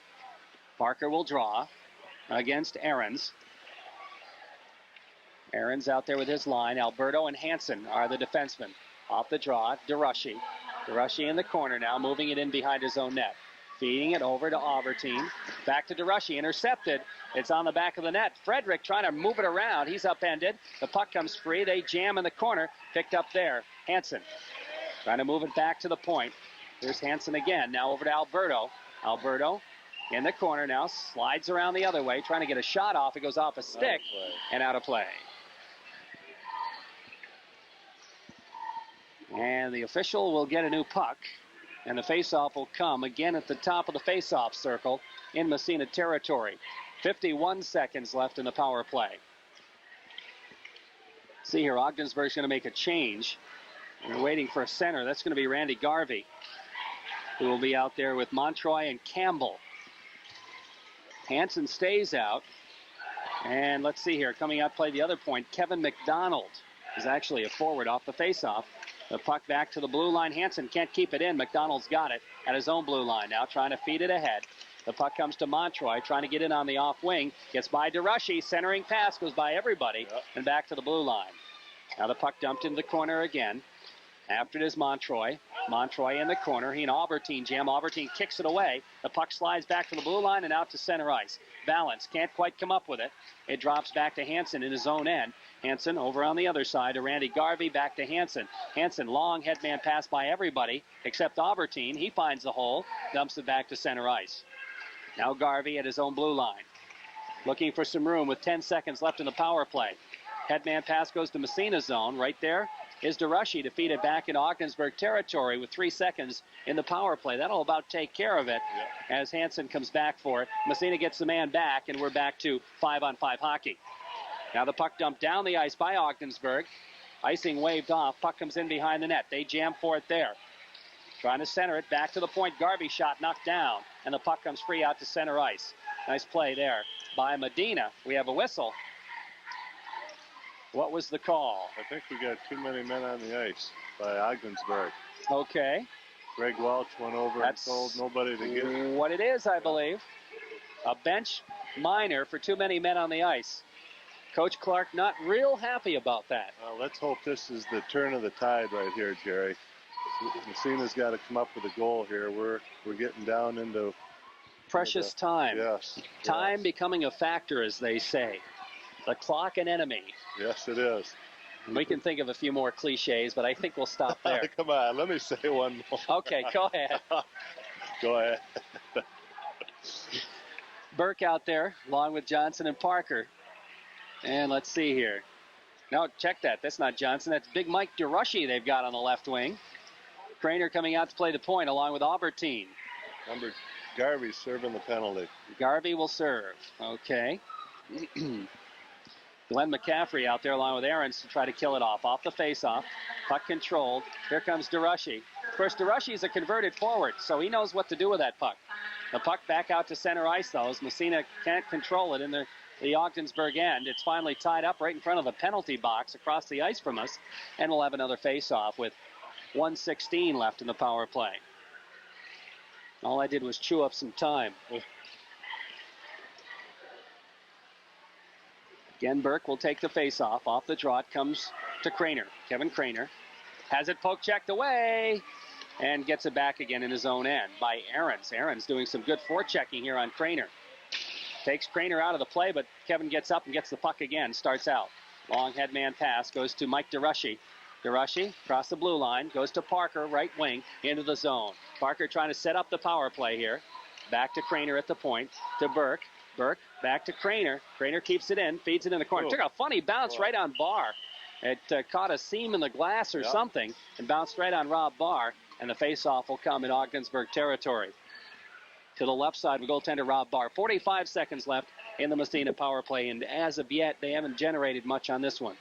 S1: Parker will draw against Ahrens. Ahrens out there with his line. Alberto and Hansen are the defensemen. Off the draw, DeRushy. DeRushy in the corner now, moving it in behind his own net. Feeding it over to Albertine. Back to DeRushy, intercepted. It's on the back of the net. Frederick trying to move it around. He's upended. The puck comes free. They jam in the corner. Picked up there. Hansen trying to move it back to the point. Here's Hansen again. Now over to Alberto. Alberto in the corner now. Slides around the other way. Trying to get a shot off. It goes off a stick and out of play. And the official will get a new puck. And the faceoff will come again at the top of the faceoff circle in Massena territory. 51 seconds left in the power play. See here, Ogdensburg's going to make a change. They're waiting for a center. That's going to be Randy Garvey, who will be out there with Montroy and Campbell. Hansen stays out. And let's see here, coming out to play the other point, Kevin McDonald is actually a forward off the faceoff. The puck back to the blue line. Hansen can't keep it in. McDonald's got it at his own blue line now, trying to feed it ahead. The puck comes to Montroy, trying to get in on the off wing. Gets by DeRushy. Centering pass goes by everybody and back to the blue line. Now the puck dumped into the corner again. After it is Montroy. Montroy in the corner. He and Albertine jam. Albertine kicks it away. The puck slides back to the blue line and out to center ice. Balance. Can't quite come up with it. It drops back to Hansen in his own end. Hansen over on the other side to Randy Garvey. Back to Hansen. Hansen, long headman pass by everybody except Albertine. He finds the hole. Dumps it back to center ice. Now Garvey at his own blue line. Looking for some room with 10 seconds left in the power play. Headman pass goes to Massena's zone. Right there is DeRushy to feed it back in Ogdensburg territory with 3 seconds in the power play. That'll about take care of it as Hansen comes back for it. Massena gets the man back, and we're back to 5-on-5 hockey. Now the puck dumped down the ice by Ogdensburg. Icing waved off. Puck comes in behind the net. They jam for it there. Trying to center it back to the point. Garvey shot knocked down, and the puck comes free out to center ice. Nice play there by Medina. We have a whistle. What was the call?
S2: I think we got too many men on the ice by Ogdensburg.
S1: Okay.
S2: Greg Welch went over and told nobody to get
S1: what it is, I believe. A bench minor for too many men on the ice. Coach Clark not real happy about that.
S2: Well, let's hope this is the turn of the tide right here, Jerry. Massena's got to come up with a goal here. We're getting down into
S1: precious time.
S2: Yes.
S1: Time becoming a factor, as they say. The clock an enemy.
S2: Yes, it is.
S1: We can think of a few more cliches, but I think we'll stop there.
S2: Come on, let me say one more.
S1: Okay, go ahead.
S2: Go ahead.
S1: Burke out there, along with Johnson and Parker. And let's see here. No, check that. That's not Johnson. That's Big Mike DeRushy they've got on the left wing. Craner coming out to play the point, along with Albertine.
S2: Number Garvey serving the penalty.
S1: Garvey will serve. Okay. Glenn McCaffrey out there along with Aarons to try to kill it off. Off the face-off. Puck controlled. Here comes DeRushy. Of course, DeRushy is a converted forward, so he knows what to do with that puck. The puck back out to center ice, though, as Massena can't control it in the Ogdensburg end. It's finally tied up right in front of the penalty box across the ice from us, and we'll have another face-off with 1:16 left in the power play. All I did was chew up some time. Again, Burke will take the face-off. Off the draw, it comes to Craner. Kevin Craner has it poke-checked away and gets it back again in his own end by Aarons. Aarons doing some good forechecking here on Craner. Takes Craner out of the play, but Kevin gets up and gets the puck again. Starts out. Long headman pass goes to Mike DeRushy. DeRushy across the blue line, goes to Parker, right wing, into the zone. Parker trying to set up the power play here. Back to Craner at the point, to Burke. Burke back to Craner. Craner keeps it in, feeds it in the corner. Took a funny bounce right on Barr. It caught a seam in the glass or something and bounced right on Rob Barr, and the face-off will come in Ogdensburg territory. To the left side of goaltender Rob Barr. 45 seconds left in the Massena power play, and as of yet, they haven't generated much on this one.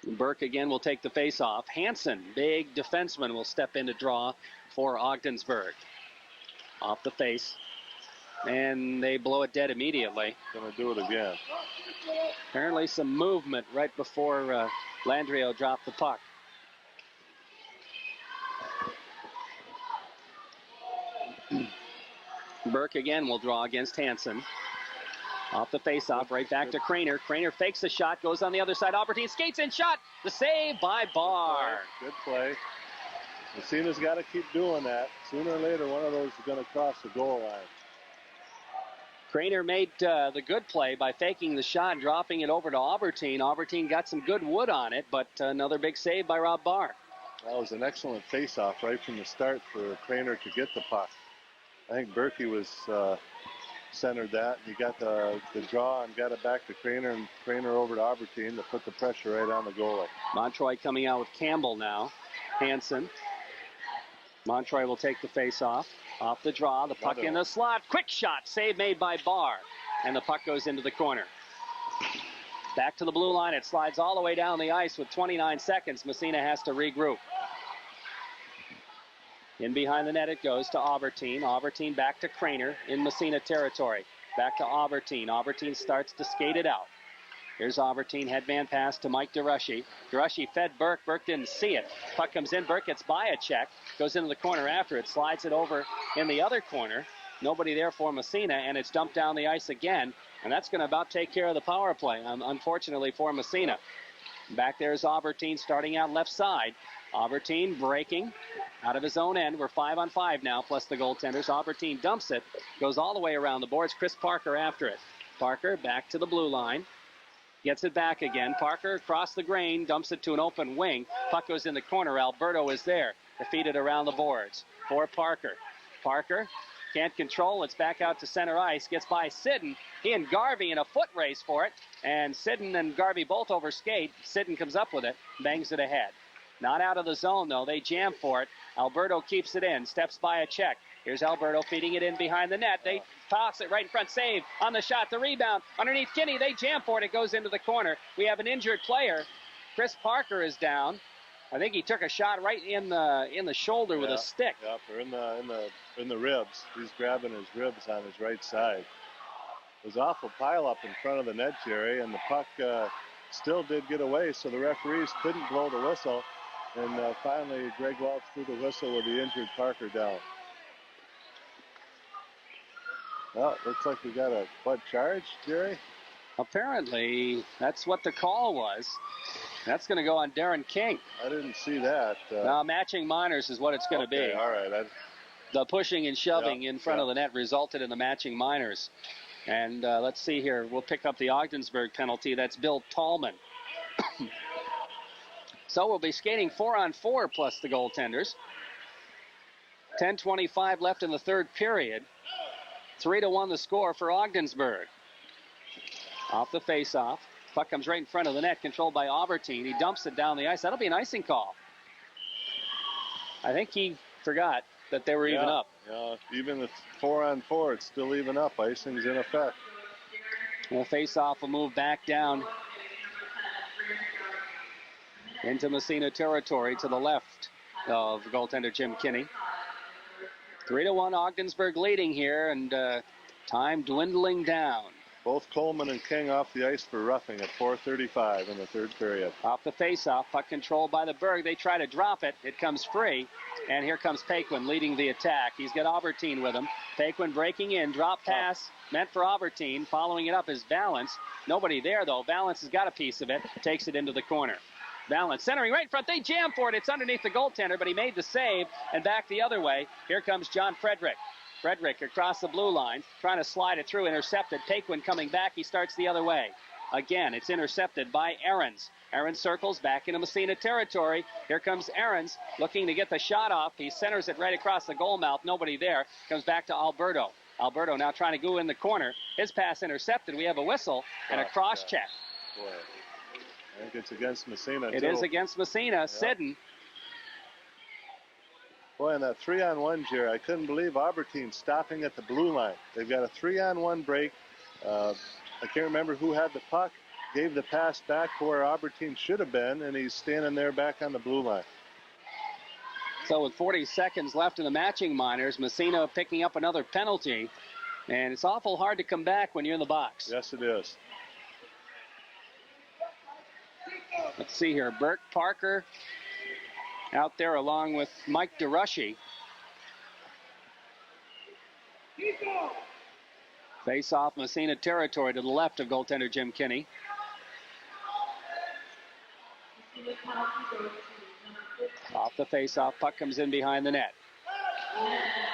S1: Burke again will take the face-off. Hansen, big defenseman, will step in to draw for Ogdensburg. Off the face. And they blow it dead immediately.
S2: Going to do it again.
S1: Apparently some movement right before Landrio dropped the puck. Burke again will draw against Hansen. Off the face-off, right back to Craner. Craner fakes the shot, goes on the other side. Albertine skates in, shot. The save by Barr.
S2: Good play. Massena's got to keep doing that. Sooner or later, one of those is going to cross the goal line.
S1: Craner made the good play by faking the shot and dropping it over to Albertine. Albertine got some good wood on it, but another big save by Rob Barr.
S2: That was an excellent face-off right from the start for Craner to get the puck. I think Berkey was centered that. He got the draw and got it back to Craner, and Craner over to Albertine to put the pressure right on the goalie.
S1: Montroy coming out with Campbell now. Hansen. Montroy will take the face-off. Off the draw, the puck in the slot. Quick shot, save made by Barr. And the puck goes into the corner. Back to the blue line. It slides all the way down the ice with 29 seconds. Massena has to regroup. In behind the net it goes to Aubertine. Aubertine back to Craner in Massena territory. Back to Aubertine. Aubertine starts to skate it out. Here's Aubertine, headman pass to Mike DeRushy. DeRushy fed Burke. Burke didn't see it. Puck comes in. Burke gets by a check. Goes into the corner after it. Slides it over in the other corner. Nobody there for Massena, and it's dumped down the ice again. And that's going to about take care of the power play, unfortunately, for Massena. Back there is Aubertine starting out left side. Aubertine breaking out of his own end. We're 5-on-5 now, plus the goaltenders. Aubertine dumps it. Goes all the way around the boards. Chris Parker after it. Parker back to the blue line. Gets it back again. Parker across the grain, dumps it to an open wing. Puck goes in the corner. Alberto is there. Defeated around the boards for Parker. Parker can't control. It's back out to center ice. Gets by Sidden. He and Garvey in a foot race for it. And Sidden and Garvey both over skate. Sidden comes up with it. Bangs it ahead. Not out of the zone, though. They jam for it. Alberto keeps it in. Steps by a check. Here's Alberto feeding it in behind the net. They toss it right in front. Save on the shot. The rebound underneath Kinney. They jam for it. It goes into the corner. We have an injured player. Chris Parker is down. I think he took a shot right in the shoulder with a stick.
S2: Yep, or in the ribs. He's grabbing his ribs on his right side. It was awful pileup in front of the net, Jerry, and the puck still did get away, so the referees couldn't blow the whistle. And finally, Greg Welch threw the whistle with the injured Parker down. Well, looks like we got a butt charge, Jerry.
S1: Apparently, that's what the call was. That's going to go on Darren King.
S2: I didn't see that.
S1: Now, matching minors is what it's going to be.
S2: All right.
S1: The pushing and shoving in front of the net resulted in the matching minors. And let's see here. We'll pick up the Ogdensburg penalty. That's Bill Tallman. So we'll be skating 4-on-4 plus the goaltenders. 10:25 left in the third period. 3-1 the score for Ogdensburg. Off the face-off. Puck comes right in front of the net, controlled by Aubertine. He dumps it down the ice. That'll be an icing call. I think he forgot that they were even up.
S2: Yeah, even if 4-on-4, it's still even up. Icing's in effect.
S1: Well, face-off will move back down into Massena territory to the left of goaltender Jim Kinney. 3-1 Ogdensburg leading here, and time dwindling down.
S2: Both Coleman and King off the ice for roughing at 4:35 in the third period.
S1: Off the face-off, puck controlled by the Berg. They try to drop it. It comes free, and here comes Paquin leading the attack. He's got Aubertine with him. Paquin breaking in, drop pass meant for Aubertine. Following it up is Valance. Nobody there, though. Valance has got a piece of it, takes it into the corner. Valance centering right in front. They jam for it. It's underneath the goaltender, but he made the save and back the other way. Here comes John Frederick. Frederick across the blue line, trying to slide it through, intercepted. Paquin coming back. He starts the other way. Again, it's intercepted by Ahrens. Ahrens circles back into Massena territory. Here comes Ahrens looking to get the shot off. He centers it right across the goal mouth. Nobody there. Comes back to Alberto. Alberto now trying to go in the corner. His pass intercepted. We have a whistle and a cross check.
S2: Boy. I think it's against Massena,
S1: It is against Massena. Sidden.
S2: Boy, in that 3-on-1, Jerry, I couldn't believe Aubertine stopping at the blue line. They've got a 3-on-1 break. I can't remember who had the puck, gave the pass back to where Aubertine should have been, and he's standing there back on the blue line.
S1: So with 40 seconds left in the matching minors, Massena picking up another penalty. And it's awful hard to come back when you're in the box.
S2: Yes, it is.
S1: Let's see here. Burke Parker out there along with Mike DeRushy. Face off Massena territory to the left of goaltender Jim Kinney. Off the face-off, puck comes in behind the net.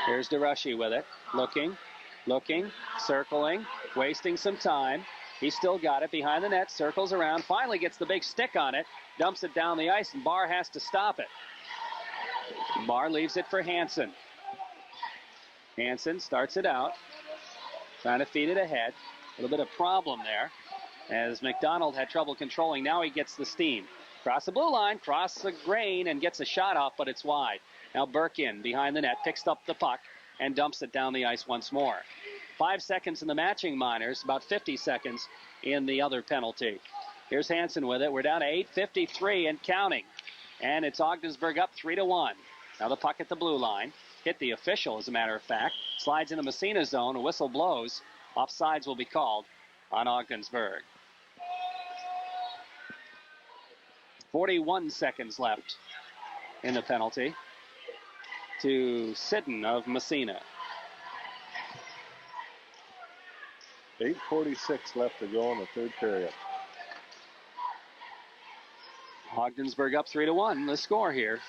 S1: Here's DeRushy with it. Looking, circling, wasting some time. He's still got it behind the net, circles around, finally gets the big stick on it, dumps it down the ice, and Barr has to stop it. Barr leaves it for Hansen. Hansen starts it out. Trying to feed it ahead. A little bit of problem there as McDonald had trouble controlling. Now he gets the steam. Cross the blue line, cross the grain, and gets a shot off, but it's wide. Now Burke in behind the net, picks up the puck, and dumps it down the ice once more. 5 seconds in the matching minors, about 50 seconds in the other penalty. Here's Hansen with it. We're down to 8:53 and counting. And it's Ogdensburg up 3-1. Now the puck at the blue line. Hit the official, as a matter of fact. Slides into Massena zone. A whistle blows. Offsides will be called on Ogdensburg. 41 seconds left in the penalty to Sidden of Massena.
S2: 8:46 left to go in the third period.
S1: Ogdensburg up 3-1. The score here.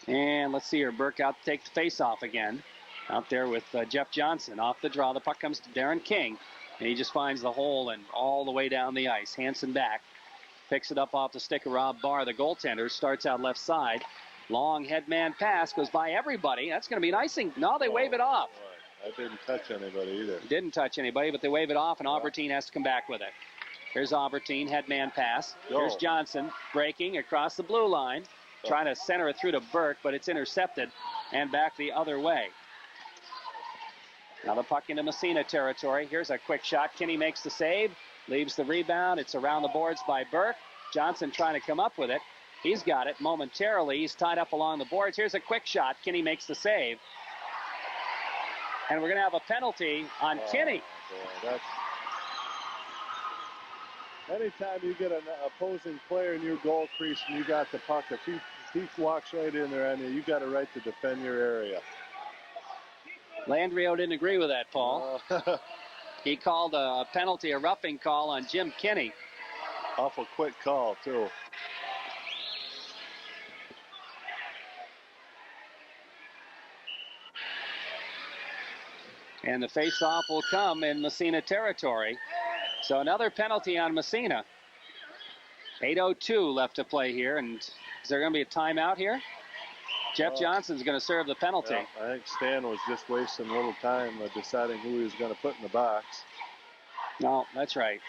S1: And let's see here. Burke out to take the face-off again. Out there with Jeff Johnson. Off the draw. The puck comes to Darren King. And he just finds the hole and all the way down the ice. Hansen back. Picks it up off the stick of Rob Barr. The goaltender starts out left side. Long headman pass. Goes by everybody. That's going to be an icing. No, they wave it off.
S2: Boy, I didn't touch anybody either.
S1: Didn't touch anybody, but they wave it off, and Albertine has to come back with it. Here's Albertine. Headman pass. Here's Johnson breaking across the blue line. Trying to center it through to Burke, but it's intercepted and back the other way. Now the puck into Massena territory. Here's a quick shot. Kinney makes the save. Leaves the rebound. It's around the boards by Burke. Johnson trying to come up with it. He's got it momentarily. He's tied up along the boards. Here's a quick shot. Kinney makes the save. And we're going to have a penalty on Kinney.
S2: Boy, anytime you get an opposing player in your goal crease and you got the puck, if he walks right in there and you got a right to defend your area.
S1: Landrio didn't agree with that, Paul. He called a penalty, a roughing call on Jim Kinney.
S2: Awful quick call, too.
S1: And the face-off will come in Massena territory. So another penalty on Massena. 8:02 left to play here. And is there going to be a timeout here? Jeff Johnson's going to serve the penalty.
S2: Yeah, I think Stan was just wasting a little time deciding who he was going to put in the box.
S1: No, that's right.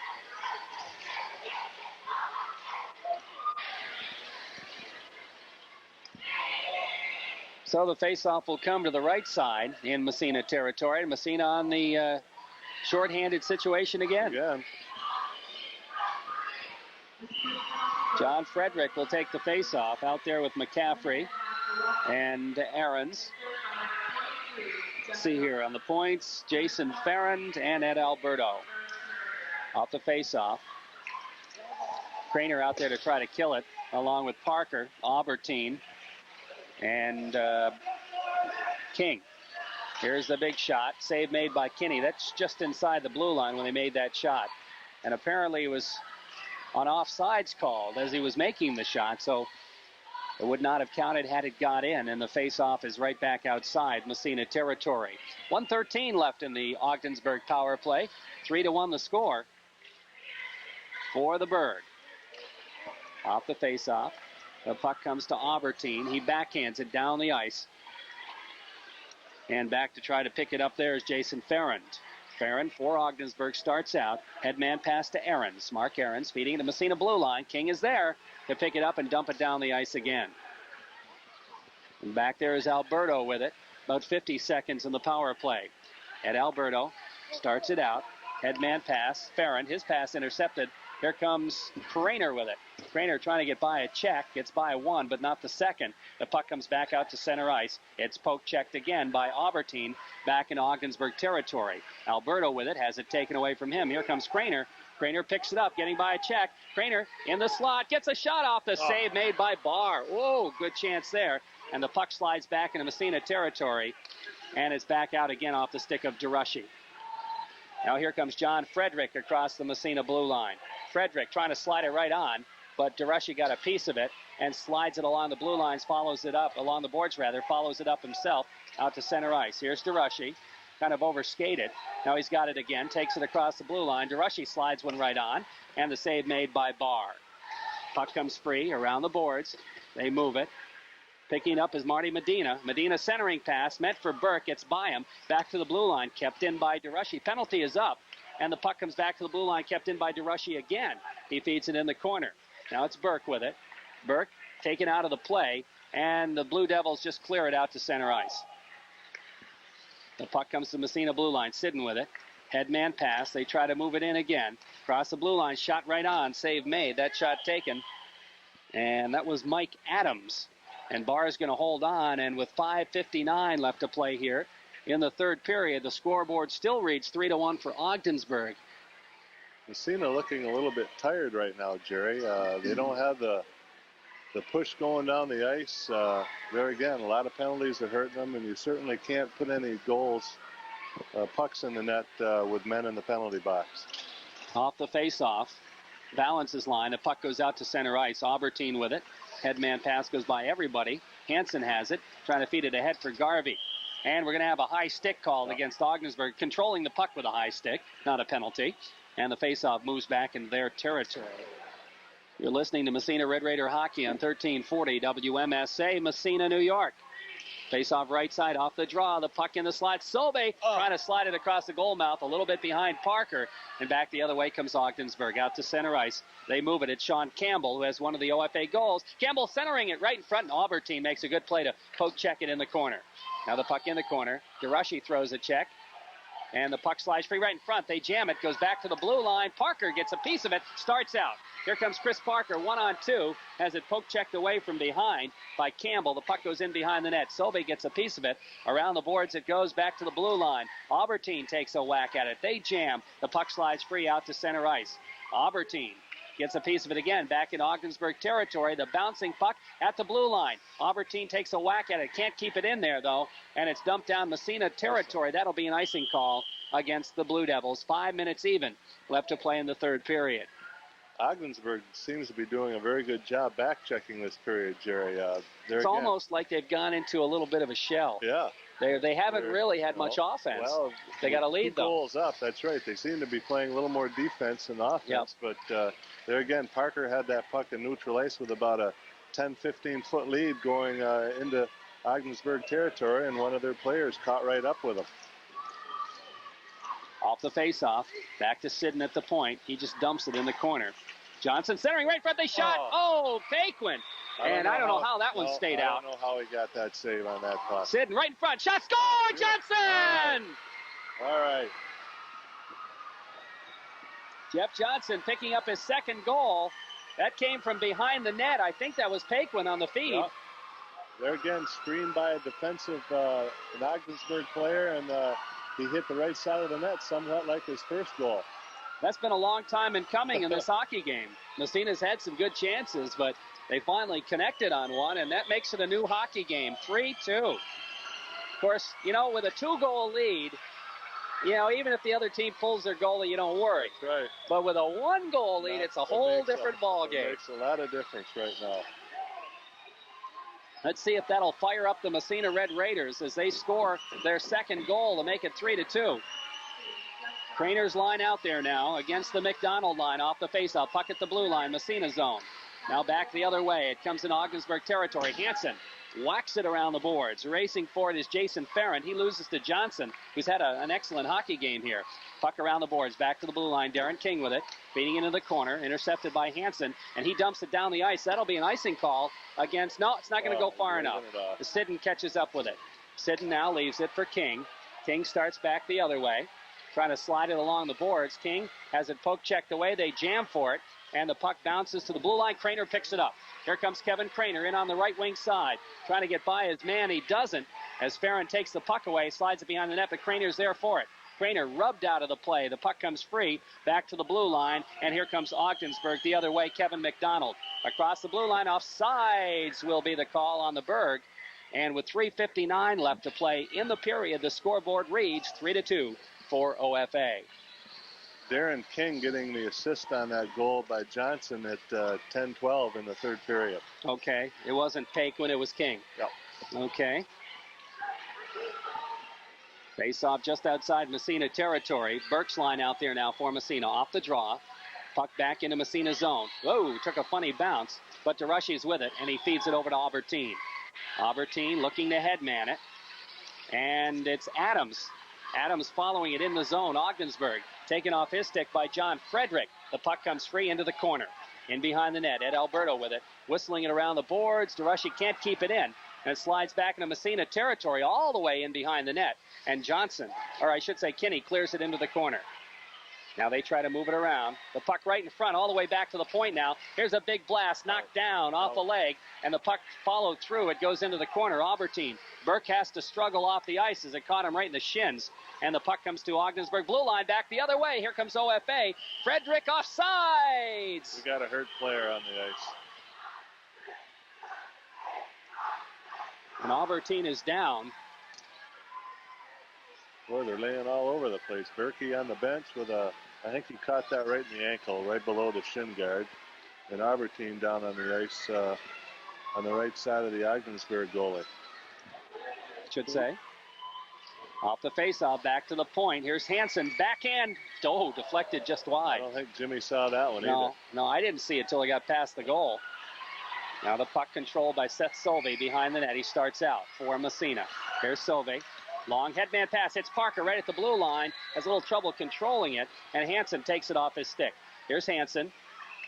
S1: So the faceoff will come to the right side in Massena territory. Massena on the shorthanded situation again. John Frederick will take the faceoff out there with McCaffrey and Ahrens. Let's see here on the points, Jason Farrand and Ed Alberto. Off the faceoff. Craner out there to try to kill it, along with Parker, Albertine, and King. Here's the big shot. Save made by Kinney. That's just inside the blue line when they made that shot. And apparently it was on offsides called as he was making the shot, so it would not have counted had it got in, and the face-off is right back outside Massena territory. 1:13 left in the Ogdensburg power play. 3-1 the score for the Bird. Off the face-off. The puck comes to Albertine. He backhands it down the ice. And back to try to pick it up there is Jason Farrand. Farrand for Ogdensburg starts out. Headman pass to Ahrens. Mark Ahrens feeding the Massena blue line. King is there to pick it up and dump it down the ice again. And back there is Alberto with it. About 50 seconds in the power play. And Alberto starts it out. Headman pass. Farrand, his pass intercepted. Here comes Craner with it. Craner trying to get by a check. Gets by one, but not the second. The puck comes back out to center ice. It's poke checked again by Albertine back in Ogdensburg territory. Alberto with it. Has it taken away from him. Here comes Craner. Craner picks it up, getting by a check. Craner in the slot. Gets a shot off the save made by Barr. Whoa, good chance there. And the puck slides back into Massena territory. And it's back out again off the stick of DeRushy. Now here comes John Frederick across the Massena blue line. Frederick trying to slide it right on, but DeRushy got a piece of it and slides it along the blue lines, follows it up, along the boards rather, follows it up himself out to center ice. Here's DeRushy, kind of overskated. Now he's got it again, takes it across the blue line. DeRushy slides one right on, and the save made by Barr. Puck comes free around the boards. They move it. Picking up is Marty Medina. Medina centering pass meant for Burke. Gets by him. Back to the blue line. Kept in by DeRushy. Penalty is up. And the puck comes back to the blue line. Kept in by DeRushy again. He feeds it in the corner. Now it's Burke with it. Burke taken out of the play. And the Blue Devils just clear it out to center ice. The puck comes to Massena blue line. Sidden with it. Headman pass. They try to move it in again. Cross the blue line. Shot right on. Save made. That shot taken. And that was Mike Adams. And Barr's going to hold on. And with 5:59 left to play here in the third period, the scoreboard still reads 3-1 for Ogdensburg.
S2: Massena looking a little bit tired right now, Jerry. They don't have the push going down the ice. There again, a lot of penalties are hurting them, and you certainly can't put any goals, pucks in the net with men in the penalty box.
S1: Off the face-off. Balances line. The puck goes out to center ice. Albertine with it. Headman pass goes by everybody. Hansen has it. Trying to feed it ahead for Garvey. And we're going to have a high stick called against Ogdensburg. Controlling the puck with a high stick. Not a penalty. And the face-off moves back into their territory. You're listening to Massena Red Raider Hockey on 1340 WMSA, Massena, New York. Face-off right side, off the draw, the puck in the slot. Sobe trying to slide it across the goal mouth, a little bit behind Parker. And back the other way comes Ogdensburg, out to center ice. They move it. It's Sean Campbell, who has one of the OFA goals. Campbell centering it right in front, and Albertine makes a good play to poke check it in the corner. Now the puck in the corner. DeRushy throws a check. And the puck slides free right in front. They jam it, goes back to the blue line. Parker gets a piece of it, starts out. Here comes Chris Parker, 1-on-2, has it poke checked away from behind by Campbell. The puck goes in behind the net. Sobe gets a piece of it. Around the boards it goes back to the blue line. Albertine takes a whack at it. They jam. The puck slides free out to center ice. Albertine gets a piece of it again, back in Ogdensburg territory. The bouncing puck at the blue line. Albertine takes a whack at it. Can't keep it in there, though, and it's dumped down Massena territory. That'll be an icing call against the Blue Devils. 5 minutes even left to play in the third period.
S2: Ogdensburg seems to be doing a very good job back-checking this period, Jerry.
S1: It's almost like they've gone into a little bit of a shell.
S2: Yeah.
S1: They haven't really had much offense.
S2: Well,
S1: they got a lead, though.
S2: 2 goals up, that's right. They seem to be playing a little more defense than offense. Yep. But there again, Parker had that puck in neutral ice with about a 10, 15-foot lead going into Ogdensburg territory, and one of their players caught right up with them.
S1: Off the face-off, back to Sidden at the point. He just dumps it in the corner. Johnson centering right in front. They shot. Oh, Paquin. And I don't know how that one stayed out.
S2: I don't know how he got that save on that puck.
S1: Sidden right in front. Shot, score, Johnson!
S2: All right.
S1: Jeff Johnson picking up his second goal. That came from behind the net. I think that was Paquin on the feed.
S2: Yep. There again, screened by a defensive an Ogdensburg player, and he hit the right side of the net, somewhat like his first goal.
S1: That's been a long time in coming in this hockey game. Massena's had some good chances, but they finally connected on one, and that makes it a new hockey game, 3-2. Of course, you know, with a 2-goal lead, you know, even if the other team pulls their goalie, you don't worry.
S2: That's right.
S1: But with a 1-goal lead, it's a whole different ball game.
S2: It makes a lot of difference right now.
S1: Let's see if that'll fire up the Massena Red Raiders as they score their second goal to make it 3-2. Craner's line out there now against the McDonald line off the faceoff. Puck at the blue line, Massena zone. Now back the other way. It comes in Ogdensburg territory. Hansen whacks it around the boards. Racing for it is Jason Farron. He loses to Johnson, who's had an excellent hockey game here. Puck around the boards. Back to the blue line. Darren King with it. Feeding into the corner. Intercepted by Hansen. And he dumps it down the ice. That'll be an icing call against... No, it's not going to go far enough. The Sidden catches up with it. Sidden now leaves it for King. King starts back the other way. Trying to slide it along the boards. King has it poke checked away. They jam for it. And the puck bounces to the blue line. Craner picks it up. Here comes Kevin Craner in on the right wing side. Trying to get by his man. He doesn't. As Farron takes the puck away, slides it behind the net, but Craner's there for it. Craner rubbed out of the play. The puck comes free. Back to the blue line. And here comes Ogdensburg the other way. Kevin McDonald. Across the blue line. Offsides will be the call on the Berg. And with 3:59 left to play in the period, the scoreboard reads 3-2 for OFA.
S2: Darren King getting the assist on that goal by Johnson at 10-12 in the third period.
S1: Okay. It wasn't Paquin, it was King.
S2: Yep.
S1: Okay. Face-off just outside Massena territory. Burke's line out there now for Massena. Off the draw. Puck back into Massena zone. Whoa, took a funny bounce. But DeRushy's with it, and he feeds it over to Albertine. Albertine looking to headman it. And it's Adams. Adams following it in the zone. Ogdensburg taken off his stick by John Frederick. The puck comes free into the corner. In behind the net. Ed Alberto with it. Whistling it around the boards. DeRushy can't keep it in. And it slides back into Massena territory all the way in behind the net. And Johnson, or I should say Kinney, clears it into the corner. Now they try to move it around. The puck right in front, all the way back to the point now. Here's a big blast, knocked down off a leg, and the puck followed through. It goes into the corner. Albertine. Burke has to struggle off the ice as it caught him right in the shins. And the puck comes to Ogdensburg. Blue line back the other way. Here comes OFA. Frederick offsides.
S2: We got a hurt player on the ice.
S1: And Albertine is down.
S2: Boy, they're laying all over the place. Berkey on the bench with I think he caught that right in the ankle, right below the shin guard. And Albertine down on the ice on the right side of the Ogdensburg goalie.
S1: Should say. Off the faceoff, back to the point. Here's Hansen, backhand. Oh, deflected just wide.
S2: I don't think Jimmy saw that one either.
S1: No, I didn't see it till he got past the goal. Now the puck controlled by Seth Solvay behind the net. He starts out for Massena. Here's Solvay. Long headman pass. Hits Parker right at the blue line. Has a little trouble controlling it. And Hansen takes it off his stick. Here's Hansen.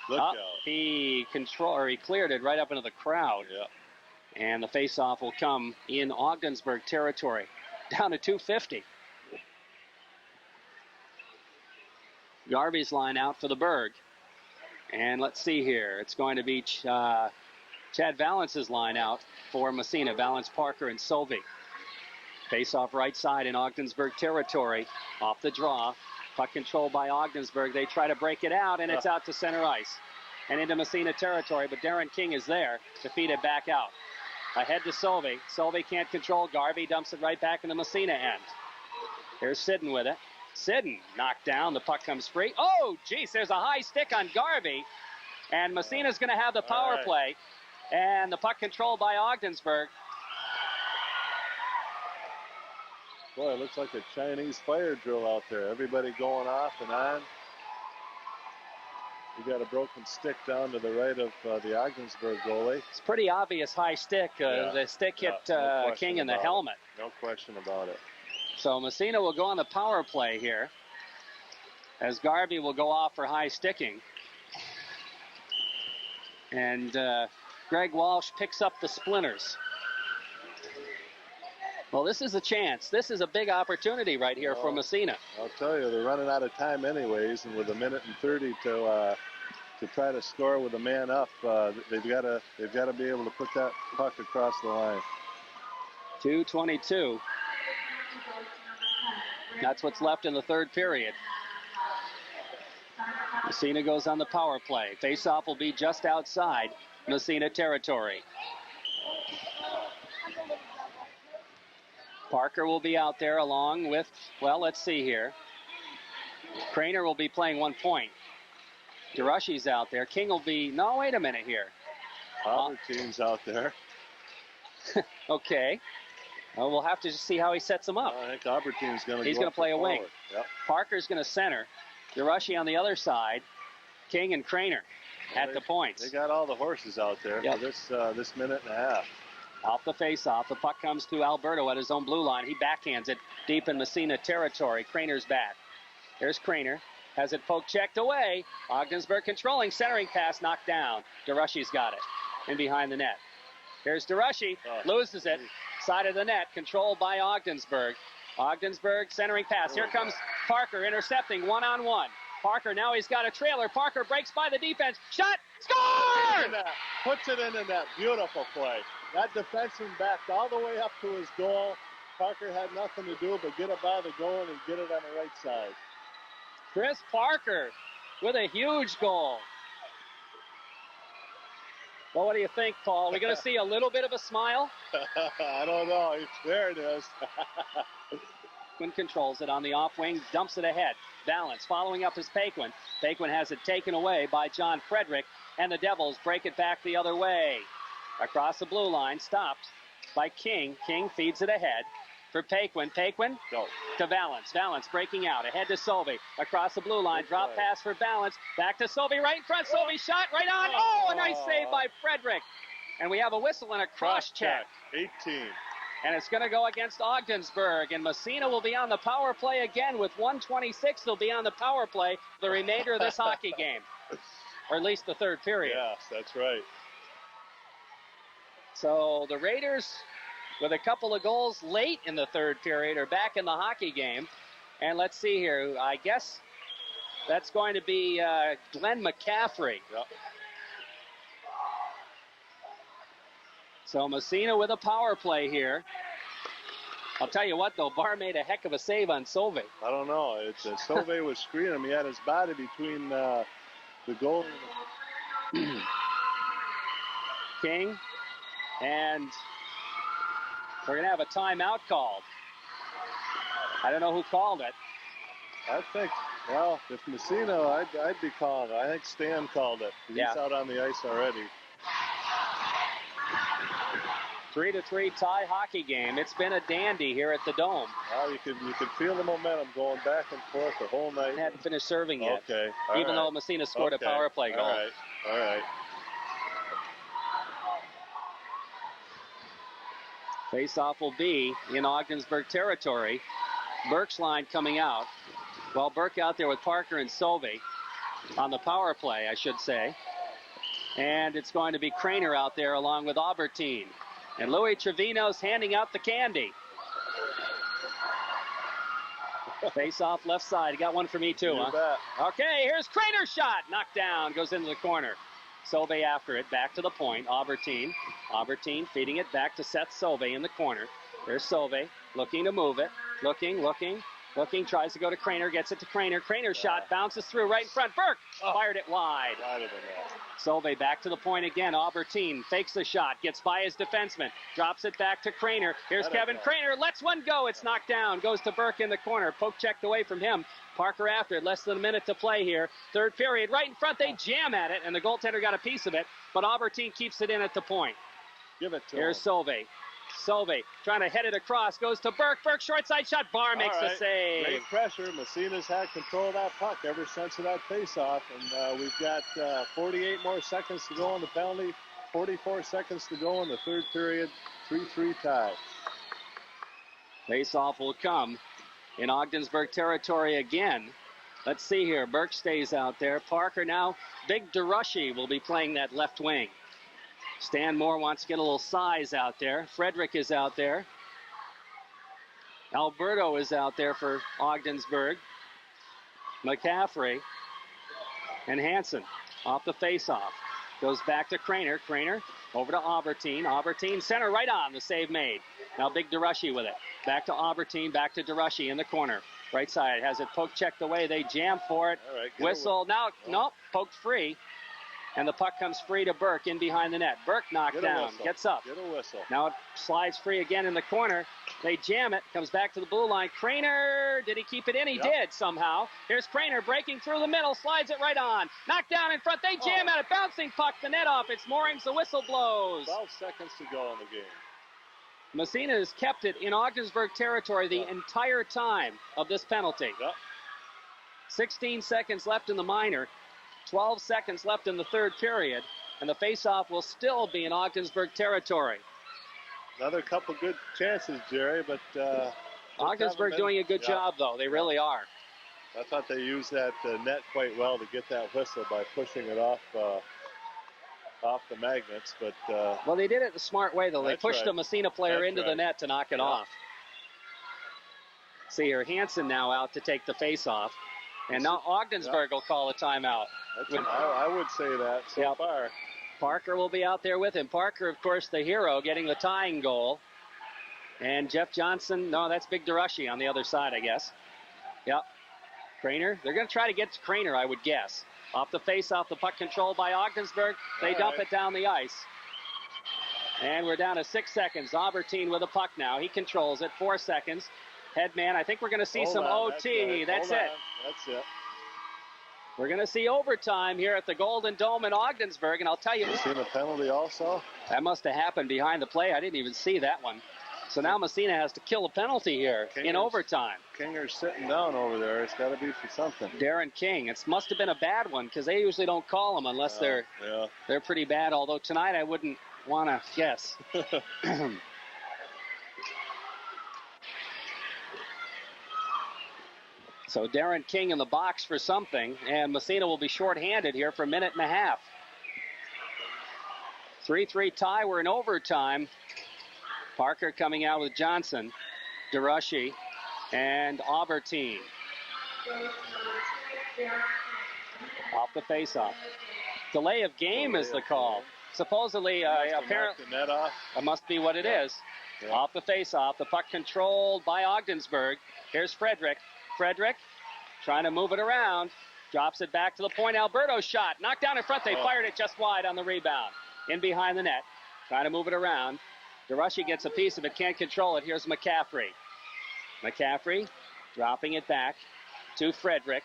S2: Look out.
S1: He cleared it right up into the crowd.
S2: Yeah.
S1: And the faceoff will come in Ogdensburg territory. Down to 250. Garvey's line out for the Berg. And let's see here. It's going to be Chad Valence's line out for Massena. Valance, Parker, and Solvay. Face off right side in Ogdensburg territory. Off the draw. Puck controlled by Ogdensburg. They try to break it out, and it's out to center ice. And into Massena territory, but Darren King is there to feed it back out. Ahead to Solvay. Solvay can't control. Garvey dumps it right back in the Massena end. Here's Sidden with it. Sidden knocked down. The puck comes free. Oh, geez, there's a high stick on Garvey. And Massena's going to have the power play. And the puck controlled by Ogdensburg.
S2: Boy, it looks like a Chinese fire drill out there. Everybody going off and on. We got a broken stick down to the right of the Ogdensburg goalie.
S1: It's pretty obvious high stick. The stick hit
S2: no
S1: King in the helmet.
S2: No question about it.
S1: So Massena will go on the power play here, as Garvey will go off for high sticking. And Greg Walsh picks up the splinters. Well, this is a chance. This is a big opportunity right here for Massena.
S2: I'll tell you, they're running out of time anyways, and with 1:30 to try to score with a man up, they've got to be able to put that puck across the line.
S1: 2:22. That's what's left in the third period. Massena goes on the power play. Face-off will be just outside Massena territory. Parker will be out there along with, well, let's see here. Craner will be playing 1 point. DeRushy's out there. King will be, no, wait a minute here.
S2: Albertine's out there.
S1: Okay. Well, we'll have to just see how he sets them up.
S2: I think Albertine's going to
S1: He's going to play a wing.
S2: Yep.
S1: Parker's going to center. DeRushy on the other side. King and Craner at the points.
S2: They got all the horses out there for this minute and a half.
S1: Off the face-off, the puck comes to Alberto at his own blue line. He backhands it deep in Massena territory. Craner's back. There's Craner. Has it poke checked away. Ogdensburg controlling. Centering pass knocked down. DeRushy's got it. In behind the net. Here's DeRushy. Loses it. Side of the net. Controlled by Ogdensburg. Ogdensburg centering pass. Here comes Parker intercepting one-on-one. Parker, now he's got a trailer. Parker breaks by the defense. Shot! Score!
S2: Puts it into that beautiful play. That defenseman backed all the way up to his goal. Parker had nothing to do but get it by the goal and get it on the right side.
S1: Chris Parker with a huge goal. Well, what do you think, Paul? Are we going to see a little bit of a smile?
S2: I don't know. There it is.
S1: Paquin controls it on the off wing, dumps it ahead. Valance following up is Paquin. Paquin has it taken away by John Frederick, and the Devils break it back the other way. Across the blue line, stopped by King. King feeds it ahead for Paquin. Paquin to Valance. Valance breaking out. Ahead to Solvay. Across the blue line. Drop pass for Valance. Back to Solvay right in front. Solvay shot right on. Oh, a nice save by Frederick. And we have a whistle and a cross check.
S2: 18.
S1: And it's going to go against Ogdensburg. And Massena will be on the power play again with 1:26. They'll be on the power play the remainder of this hockey game. Or at least the third period.
S2: Yes, that's right.
S1: So the Raiders, with a couple of goals late in the third period, are back in the hockey game. And let's see here. I guess that's going to be Glenn McCaffrey.
S2: Yep.
S1: So Massena with a power play here. I'll tell you what, though, Barr made a heck of a save on Sauvé.
S2: I don't know. Sauvé was screening him. He had his body between the goal and
S1: King. And we're going to have a timeout called. I don't know who called it.
S2: I think, well, if Massena, I'd be calling it. I think Stan called it. He's out on the ice already.
S1: 3-3 tie hockey game. It's been a dandy here at the Dome.
S2: Well, you could feel the momentum going back and forth the whole night.
S1: Hadn't finished serving yet.
S2: Okay.
S1: Even though Massena scored a power play goal.
S2: All right.
S1: Face-off will be in Ogdensburg territory. Burke's line coming out. Well, Burke out there with Parker and Sauvé on the power play, I should say. And it's going to be Craner out there along with Albertine. And Louis Trevino's handing out the candy. Face-off left side. He got one for me too,
S2: You
S1: huh?
S2: bet.
S1: Okay, here's Craner's shot. Knocked down, goes into the corner. Sauvé after it, back to the point. Albertine feeding it back to Seth Sauvé in the corner. There's Sauvé, looking to move it. Looking, tries to go to Craner, gets it to Craner. Craner's shot bounces through right in front. Burke fired it wide.
S2: Wider than that.
S1: Sauvé back to the point again. Albertine fakes the shot, gets by his defenseman, drops it back to Craner. Here's Kevin Craner, lets one go. It's knocked down, goes to Burke in the corner. Poke checked away from him. Parker after it, less than a minute to play here. Third period, right in front, they jam at it, and the goaltender got a piece of it, but Albertine keeps it in at the point.
S2: Give it to
S1: Here's
S2: him.
S1: Sauvé trying to head it across, goes to Burke. Burke short side shot. Barr makes the save.
S2: Great pressure. Massena's had control of that puck ever since of that face-off, and we've got 48 more seconds to go on the penalty. 44 seconds to go in the third period. 3-3 tie.
S1: Face-off will come in Ogdensburg territory again. Let's see here. Burke stays out there. Parker now. Big DeRushy will be playing that left wing. Stan Moore wants to get a little size out there. Frederick is out there. Alberto is out there for Ogdensburg. McCaffrey and Hansen off the face-off. Goes back to Craner. Craner over to Albertine. Albertine center right on. The save made. Now Big DeRushy with it. Back to Albertine. Back to DeRushy in the corner. Right side. Has it poke checked away. They jam for it.
S2: All right,
S1: Whistle. Now, nope. Poked free. And the puck comes free to Burke in behind the net. Burke knocked down. Gets up.
S2: Get a whistle.
S1: Now it slides free again in the corner. They jam it. Comes back to the blue line. Craner. Did he keep it in? He did somehow. Here's Craner breaking through the middle. Slides it right on. Knocked down in front. They jam at it. Bouncing puck. The net off. It's Moorings. The whistle blows.
S2: 12 seconds to go in the game.
S1: Massena has kept it in Ogdensburg territory the entire time of this penalty. 16 seconds left in the minor. 12 seconds left in the third period, and the face-off will still be in Ogdensburg territory.
S2: Another couple good chances, Jerry, but
S1: Ogdensburg doing a good job, though. They really are.
S2: I thought they used that net quite well to get that whistle by pushing it off the magnets, but
S1: well, they did it the smart way, though. They pushed
S2: right.
S1: a Massena player into the net to knock it off. See here, Hansen now out to take the face-off, and now Ogdensburg will call a timeout.
S2: I would say that so far.
S1: Parker will be out there with him. Parker, of course, the hero, getting the tying goal. And Jeff Johnson, no, that's Big DeRushy on the other side, I guess. Yep. Craner, they're going to try to get to Craner, I would guess. Off the face-off, the puck controlled by Ogdensburg. They dump it down the ice. And we're down to 6 seconds. Albertine with the puck now. He controls it. 4 seconds. Headman, I think we're going to see some OT. That's it.
S2: That's it.
S1: We're going to see overtime here at the Golden Dome in Ogdensburg, and I'll tell you.
S2: You seen the penalty also?
S1: That must have happened behind the play. I didn't even see that one. So now Massena has to kill a penalty here in overtime.
S2: Kinger's sitting down over there. It's got to be for something.
S1: Darren King. It must have been a bad one because they usually don't call them unless they're pretty bad. Although tonight I wouldn't want to guess. So Darren King in the box for something, and Massena will be shorthanded here for a minute and a half. 3-3 tie. We're in overtime. Parker coming out with Johnson, DeRushy, and Aubertine. Off the faceoff. Delay of game is the call. Supposedly, apparently,
S2: the net off.
S1: That must be what it is. Yeah. Off the faceoff. The puck controlled by Ogdensburg. Here's Frederick. Frederick trying to move it around. Drops it back to the point. Alberto's shot. Knocked down in front. They fired it just wide on the rebound. In behind the net. Trying to move it around. DeRushy gets a piece of it. Can't control it. Here's McCaffrey. McCaffrey dropping it back to Frederick.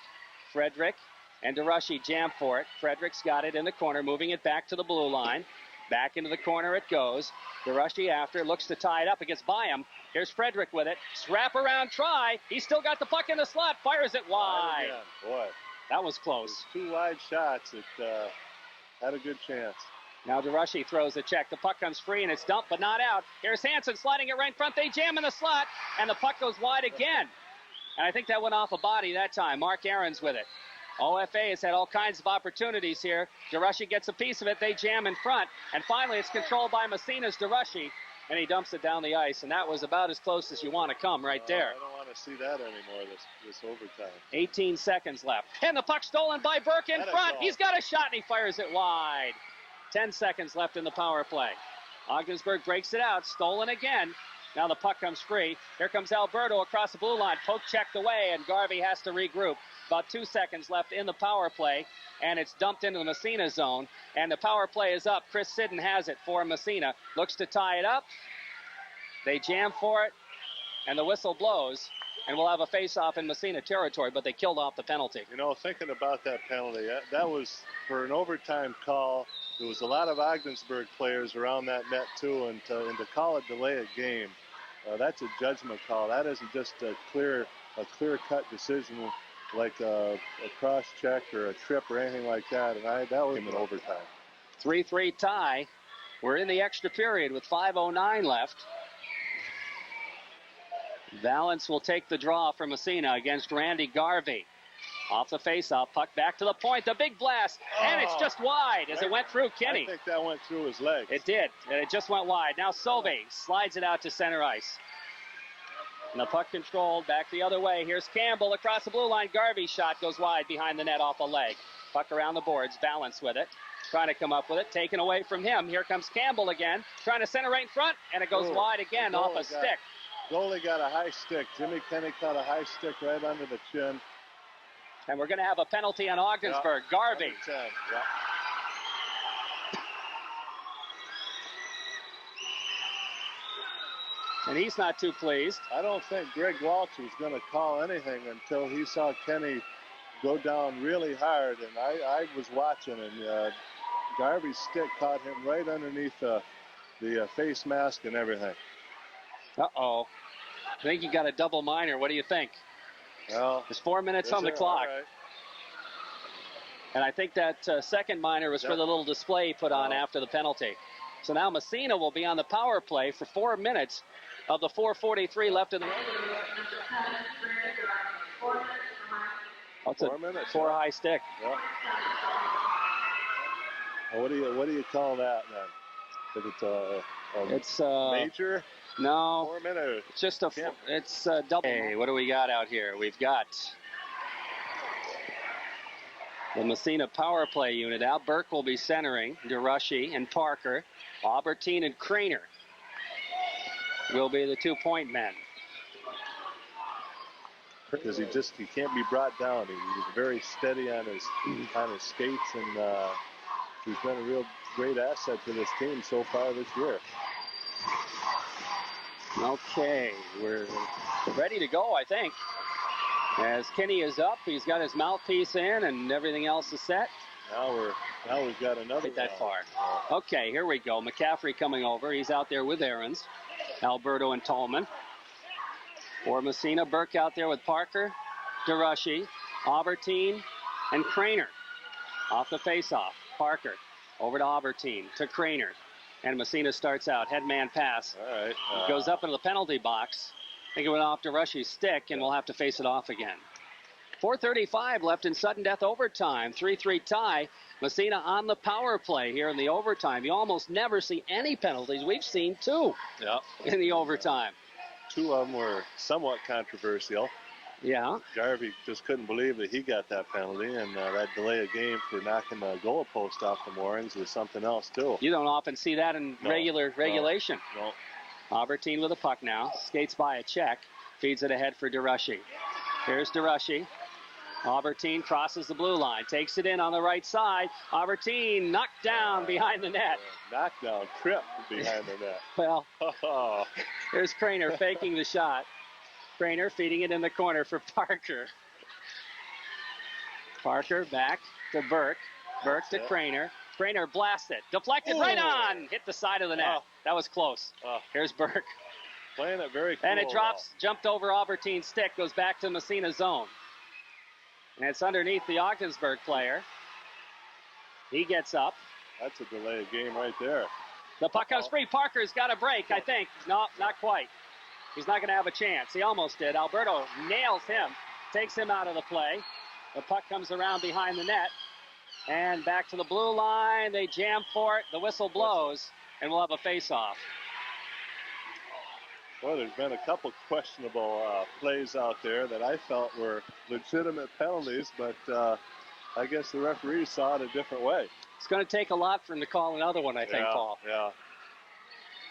S1: Frederick and DeRushy jam for it. Frederick's got it in the corner. Moving it back to the blue line. Back into the corner it goes. DeRushy after. Looks to tie it up. It gets by him. Here's Frederick with it. Wrap around try. He's still got the puck in the slot. Fires it wide.
S2: Boy,
S1: that was close.
S2: 2 wide shots. It had a good chance.
S1: Now DeRushy throws a check. The puck comes free and it's dumped but not out. Here's Hansen sliding it right in front. They jam in the slot and the puck goes wide again. And I think that went off a body that time. Mark Aarons with it. OFA has had all kinds of opportunities here. DeRushy gets a piece of it. They jam in front. And finally it's controlled by Massena's DeRushy. And he dumps it down the ice. And that was about as close as you want to come right there.
S2: I don't want to see that anymore, this overtime.
S1: 18 seconds left. And the puck stolen by Burke in front. He's got a shot and he fires it wide. 10 seconds left in the power play. Ogdensburg breaks it out. Stolen again. Now the puck comes free. Here comes Alberto across the blue line. Poke checked away, and Garvey has to regroup. About 2 seconds left in the power play, and it's dumped into the Massena zone. And the power play is up. Chris Sidden has it for Massena. Looks to tie it up. They jam for it, and the whistle blows. And we'll have a face-off in Massena territory, but they killed off the penalty.
S2: You know, thinking about that penalty, that was for an overtime call. There was a lot of Ogdensburg players around that net, too, and to call it delay a game, that's a judgment call. That isn't just a clear-cut decision like a cross-check or a trip or anything like that, and that was in overtime.
S1: 3-3 tie. We're in the extra period with 5:09 left. Valance will take the draw for Massena against Randy Garvey. Off the faceoff, puck back to the point, the big blast, and it's just wide as it went through Kenny.
S2: I think that went through his legs.
S1: It did, and it just went wide. Now Sove slides it out to center ice. And the puck controlled back the other way. Here's Campbell across the blue line. Garvey's shot goes wide behind the net off a leg. Puck around the boards, Valance with it. Trying to come up with it, taken away from him. Here comes Campbell again, trying to center right in front, and it goes wide again off a stick.
S2: Goalie got a high stick. Jimmy Kenny caught a high stick right under the chin.
S1: And we're going to have a penalty on Ogdensburg. Yeah, Garvey.
S2: Yeah.
S1: And he's not too pleased.
S2: I don't think Greg Walsh was going to call anything until he saw Kenny go down really hard. And I was watching, and Garvey's stick caught him right underneath the face mask and everything.
S1: Uh-oh. I think he got a double minor. What do you think?
S2: Well,
S1: there's 4 minutes on the clock.
S2: Right.
S1: And I think that second minor was for the little display put on after the penalty. So now Massena will be on the power play for 4 minutes of the 4:43 left in the... That's
S2: 4 minutes.
S1: 4 high stick.
S2: Yeah. Well, what do you call that then? If it's major?
S1: No.
S2: 4 minutes.
S1: It's just it's a double. Hey, what do we got out here? We've got the Massena power play unit out. Burke will be centering. DeRushy and Parker. Aubertine and Craner will be the 2-point men.
S2: Because he can't be brought down. He's very steady on his skates, and he's been a real great asset to this team so far this year.
S1: Okay, we're ready to go, I think. As Kenny is up, he's got his mouthpiece in, and everything else is set.
S2: Now we've got another.
S1: Not that far. Okay, here we go. McCaffrey coming over. He's out there with Aarons, Alberto and Tallman. For Massena, Burke out there with Parker, DeRushy, Aubertine, and Craner. Off the faceoff, Parker over to Aubertine, to Craner. And Massena starts out. Headman pass.
S2: All right.
S1: Goes up into the penalty box. I think it went off to Rushy's stick, and we'll have to face it off again. 4:35 left in sudden death overtime. 3-3 tie. Massena on the power play here in the overtime. You almost never see any penalties. We've seen 2 in the overtime.
S2: 2 of them were somewhat controversial.
S1: Yeah.
S2: Garvey just couldn't believe that he got that penalty, and that delay of game for knocking the goal post off the moorings was something else, too.
S1: You don't often see that in regulation.
S2: No.
S1: Albertine with a puck now. Skates by a check. Feeds it ahead for DeRushy. Here's DeRushy. Albertine crosses the blue line. Takes it in on the right side. Albertine knocked down behind the net.
S2: Knockdown, trip behind the net.
S1: Well, here's Craner faking the shot. Craner feeding it in the corner for Parker. Parker back to Burke. Burke to Craner. Craner blasts it. Deflected right on. Hit the side of the net. That was close. Here's Burke.
S2: Playing it very cool.
S1: And it drops, jumped over Albertine's stick, goes back to Massena's zone. And it's underneath the Ogdensburg player. He gets up.
S2: That's a delay of game right there.
S1: The puck comes free. Parker's got a break, I think. No, not quite. He's not going to have a chance. He almost did. Alberto nails him, takes him out of the play. The puck comes around behind the net. And back to the blue line. They jam for it. The whistle blows, and we'll have a face-off.
S2: Well, there's been a couple questionable plays out there that I felt were legitimate penalties, but I guess the referees saw it a different way.
S1: It's going to take a lot for him to call another one, I think, Paul.
S2: Yeah.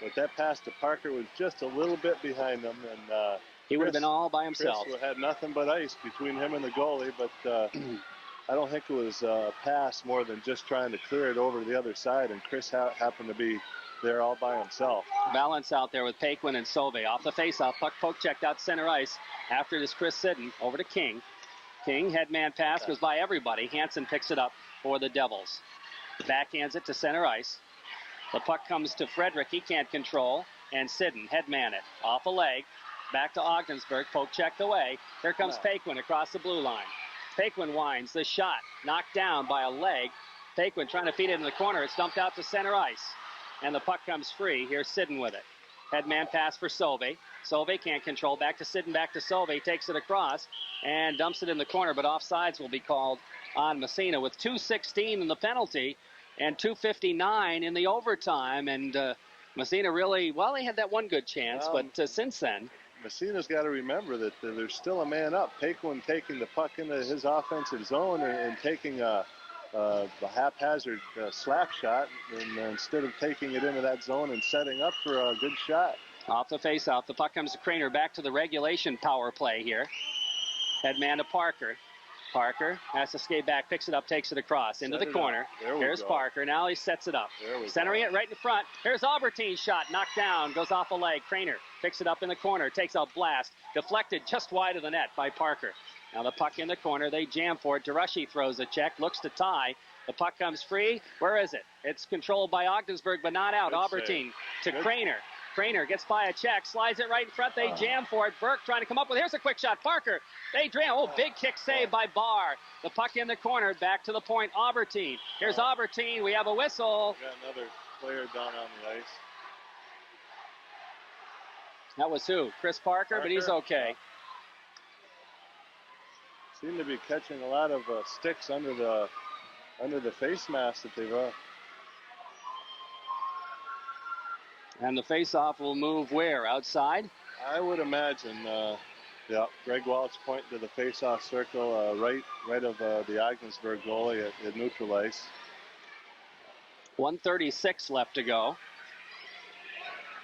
S2: But that pass to Parker was just a little bit behind him, and
S1: he would have been all by himself.
S2: Chris had nothing but ice between him and the goalie, but I don't think it was a pass more than just trying to clear it over to the other side, and Chris happened to be there all by himself.
S1: Balance out there with Paquin and Sauve. Off the faceoff, puck poke checked out center ice. After it is Chris Sidden over to King. King, headman pass, goes by everybody. Hansen picks it up for the Devils. Backhands it to center ice. The puck comes to Frederick. He can't control. And Sidden, headman it. Off a leg. Back to Ogdensburg. Poke checked away. Here comes Paquin across the blue line. Paquin winds. The shot knocked down by a leg. Paquin trying to feed it in the corner. It's dumped out to center ice. And the puck comes free. Here's Sidden with it. Headman pass for Sauve. Sauve can't control. Back to Sidden, back to Sauve. Takes it across and dumps it in the corner. But offsides will be called on Massena with 2:16 in the penalty and 2:59 in the overtime. And Massena really, well, they had that one good chance. But since then,
S2: Massena's got to remember that there's still a man up. Paquin taking the puck into his offensive zone and taking a haphazard slap shot, and instead of taking it into that zone and setting up for a good shot.
S1: Off the faceoff, the puck comes to Craner. Back to the regulation power play here. Headman to Parker. Parker has to skate back, picks it up, takes it across into the corner. Here's Parker. Now he sets it up. Centering it right in front. Here's Albertine's shot. Knocked down. Goes off a leg. Craner picks it up in the corner. Takes a blast. Deflected just wide of the net by Parker. Now the puck in the corner. They jam for it. DeRushy throws a check. Looks to tie. The puck comes free. Where is it? It's controlled by Ogdensburg, but not out. Albertine to Craner. Craner gets by a check, slides it right in front. They jam for it. Burke trying to come up with. Here's a quick shot. Parker. They jam. Oh, big kick save by Barr. The puck in the corner. Back to the point. Albertine. Here's Albertine. We have a whistle.
S2: We got another player down on the ice.
S1: That was who? Chris Parker, but he's okay.
S2: Seem to be catching a lot of sticks under the face mask that they've.
S1: And the face-off will move where? Outside?
S2: I would imagine. Greg Walsh pointing to the face-off circle, right of the Ogdensburg goalie at neutral ice.
S1: 1:36 left to go.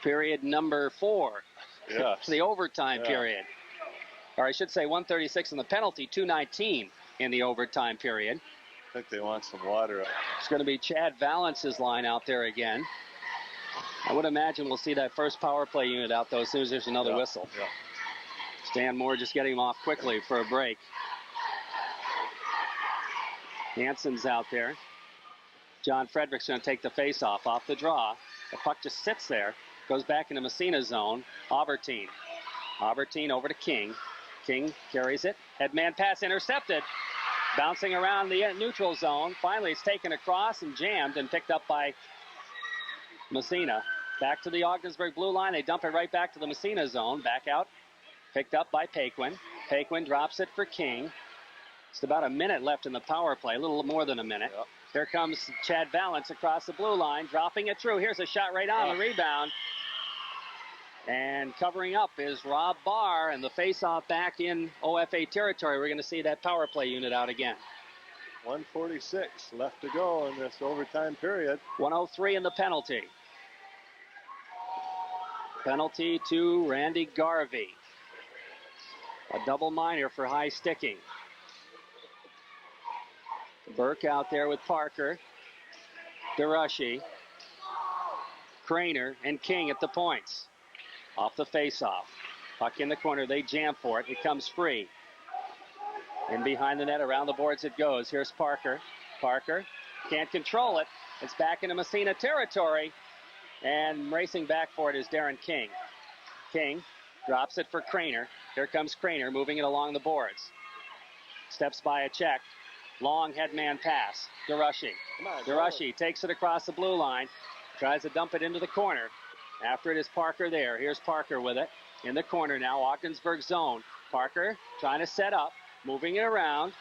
S1: Period number 4.
S2: Yeah.
S1: The overtime period. Or I should say 1:36 in the penalty, 2:19 in the overtime period.
S2: I think they want some water.
S1: It's going to be Chad Valence's line out there again. I would imagine we'll see that first power play unit out, though, as soon as there's another whistle.
S2: Yeah.
S1: Stan Moore just getting him off quickly for a break. Hansen's out there. John Frederick's going to take the face-off the draw. The puck just sits there. Goes back into Massena's zone. Albertine. Albertine over to King. King carries it. Headman pass intercepted. Bouncing around the neutral zone. Finally, it's taken across and jammed and picked up by Massena. Back to the Ogdensburg blue line. They dump it right back to the Massena zone. Back out. Picked up by Paquin. Paquin drops it for King. Just about a minute left in the power play. A little more than a minute.
S2: Yep.
S1: Here comes Chad Valance across the blue line. Dropping it through. Here's a shot right on the rebound. And covering up is Rob Barr, and the face-off back in OFA territory. We're going to see that power play unit out again.
S2: 1:46 left to go in this overtime period.
S1: 1:03 in the penalty. Penalty to Randy Garvey. A double minor for high sticking. Burke out there with Parker. DeRushy. Craner and King at the points. Off the face-off. Puck in the corner. They jam for it. It comes free. In behind the net, around the boards it goes. Here's Parker. Parker can't control it. It's back into Massena territory. And racing back for it is Darren King. King drops it for Craner. Here comes Craner moving it along the boards. Steps by a check. Long headman pass. DeRushy. DeRushy takes it across the blue line. Tries to dump it into the corner. After it is Parker there. Here's Parker with it. In the corner now, Ogdensburg zone. Parker trying to set up. Moving it around.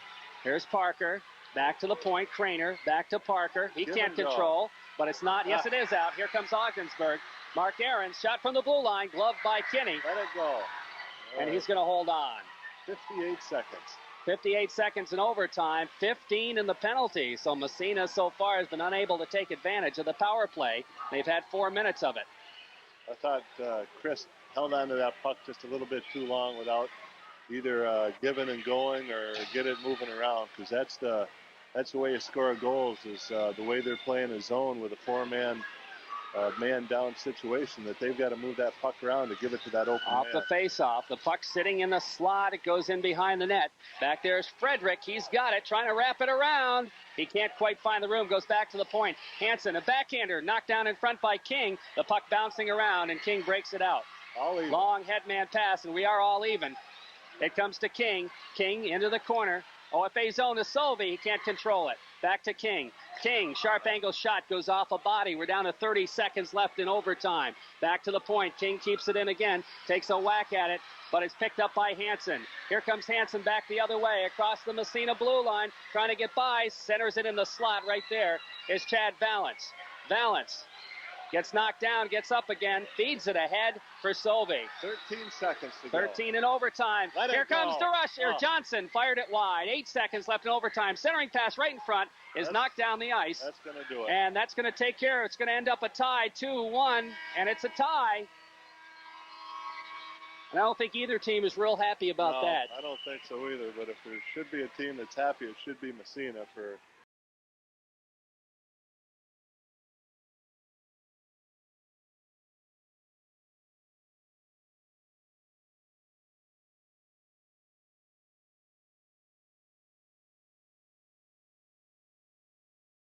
S1: Here's Parker. Back to the point. Craner. Back to Parker. He can't control. But it's not. Yes, it is out. Here comes Ogdensburg. Mark Aarons. Shot from the blue line. Gloved by Kinney.
S2: Let it go.
S1: And he's going to hold on.
S2: 58 seconds.
S1: 58 seconds in overtime. 15 in the penalty. So Massena so far has been unable to take advantage of the power play. They've had 4 minutes of it.
S2: I thought Chris held on to that puck just a little bit too long without either giving and going or get it moving around, because that's the way you score goals, is the way they're playing a zone with a four-man man down situation, that they've got to move that puck around to give it to that open
S1: Off
S2: man.
S1: the face-off. The puck sitting in the slot. It goes in behind the net. Back there's Frederick. He's got it, trying to wrap it around. He can't quite find the room. Goes back to the point. Hansen, a backhander, knocked down in front by King. The puck bouncing around, and King breaks it out.
S2: All even.
S1: Long headman pass, and we are all even. It comes to King. King into the corner. OFA zone to Solvey. He can't control it. Back to King. King, sharp angle shot, goes off a body. We're down to 30 seconds left in overtime. Back to the point. King keeps it in again. Takes a whack at it, but it's picked up by Hansen. Here comes Hansen back the other way across the Massena blue line. Trying to get by. Centers it in the slot right there is Chad Valance. Valance gets knocked down, gets up again, feeds it ahead for Solvey.
S2: 13 seconds to go.
S1: 13 in overtime. Here comes DeRushy. Johnson fired it wide. 8 seconds left in overtime. Centering pass right in front is knocked down the ice.
S2: That's going to do it.
S1: And that's going to take care. It's going to end up a tie, 2-1, and it's a tie. And I don't think either team is real happy about that.
S2: I don't think so either, but if there should be a team that's happy, it should be Massena for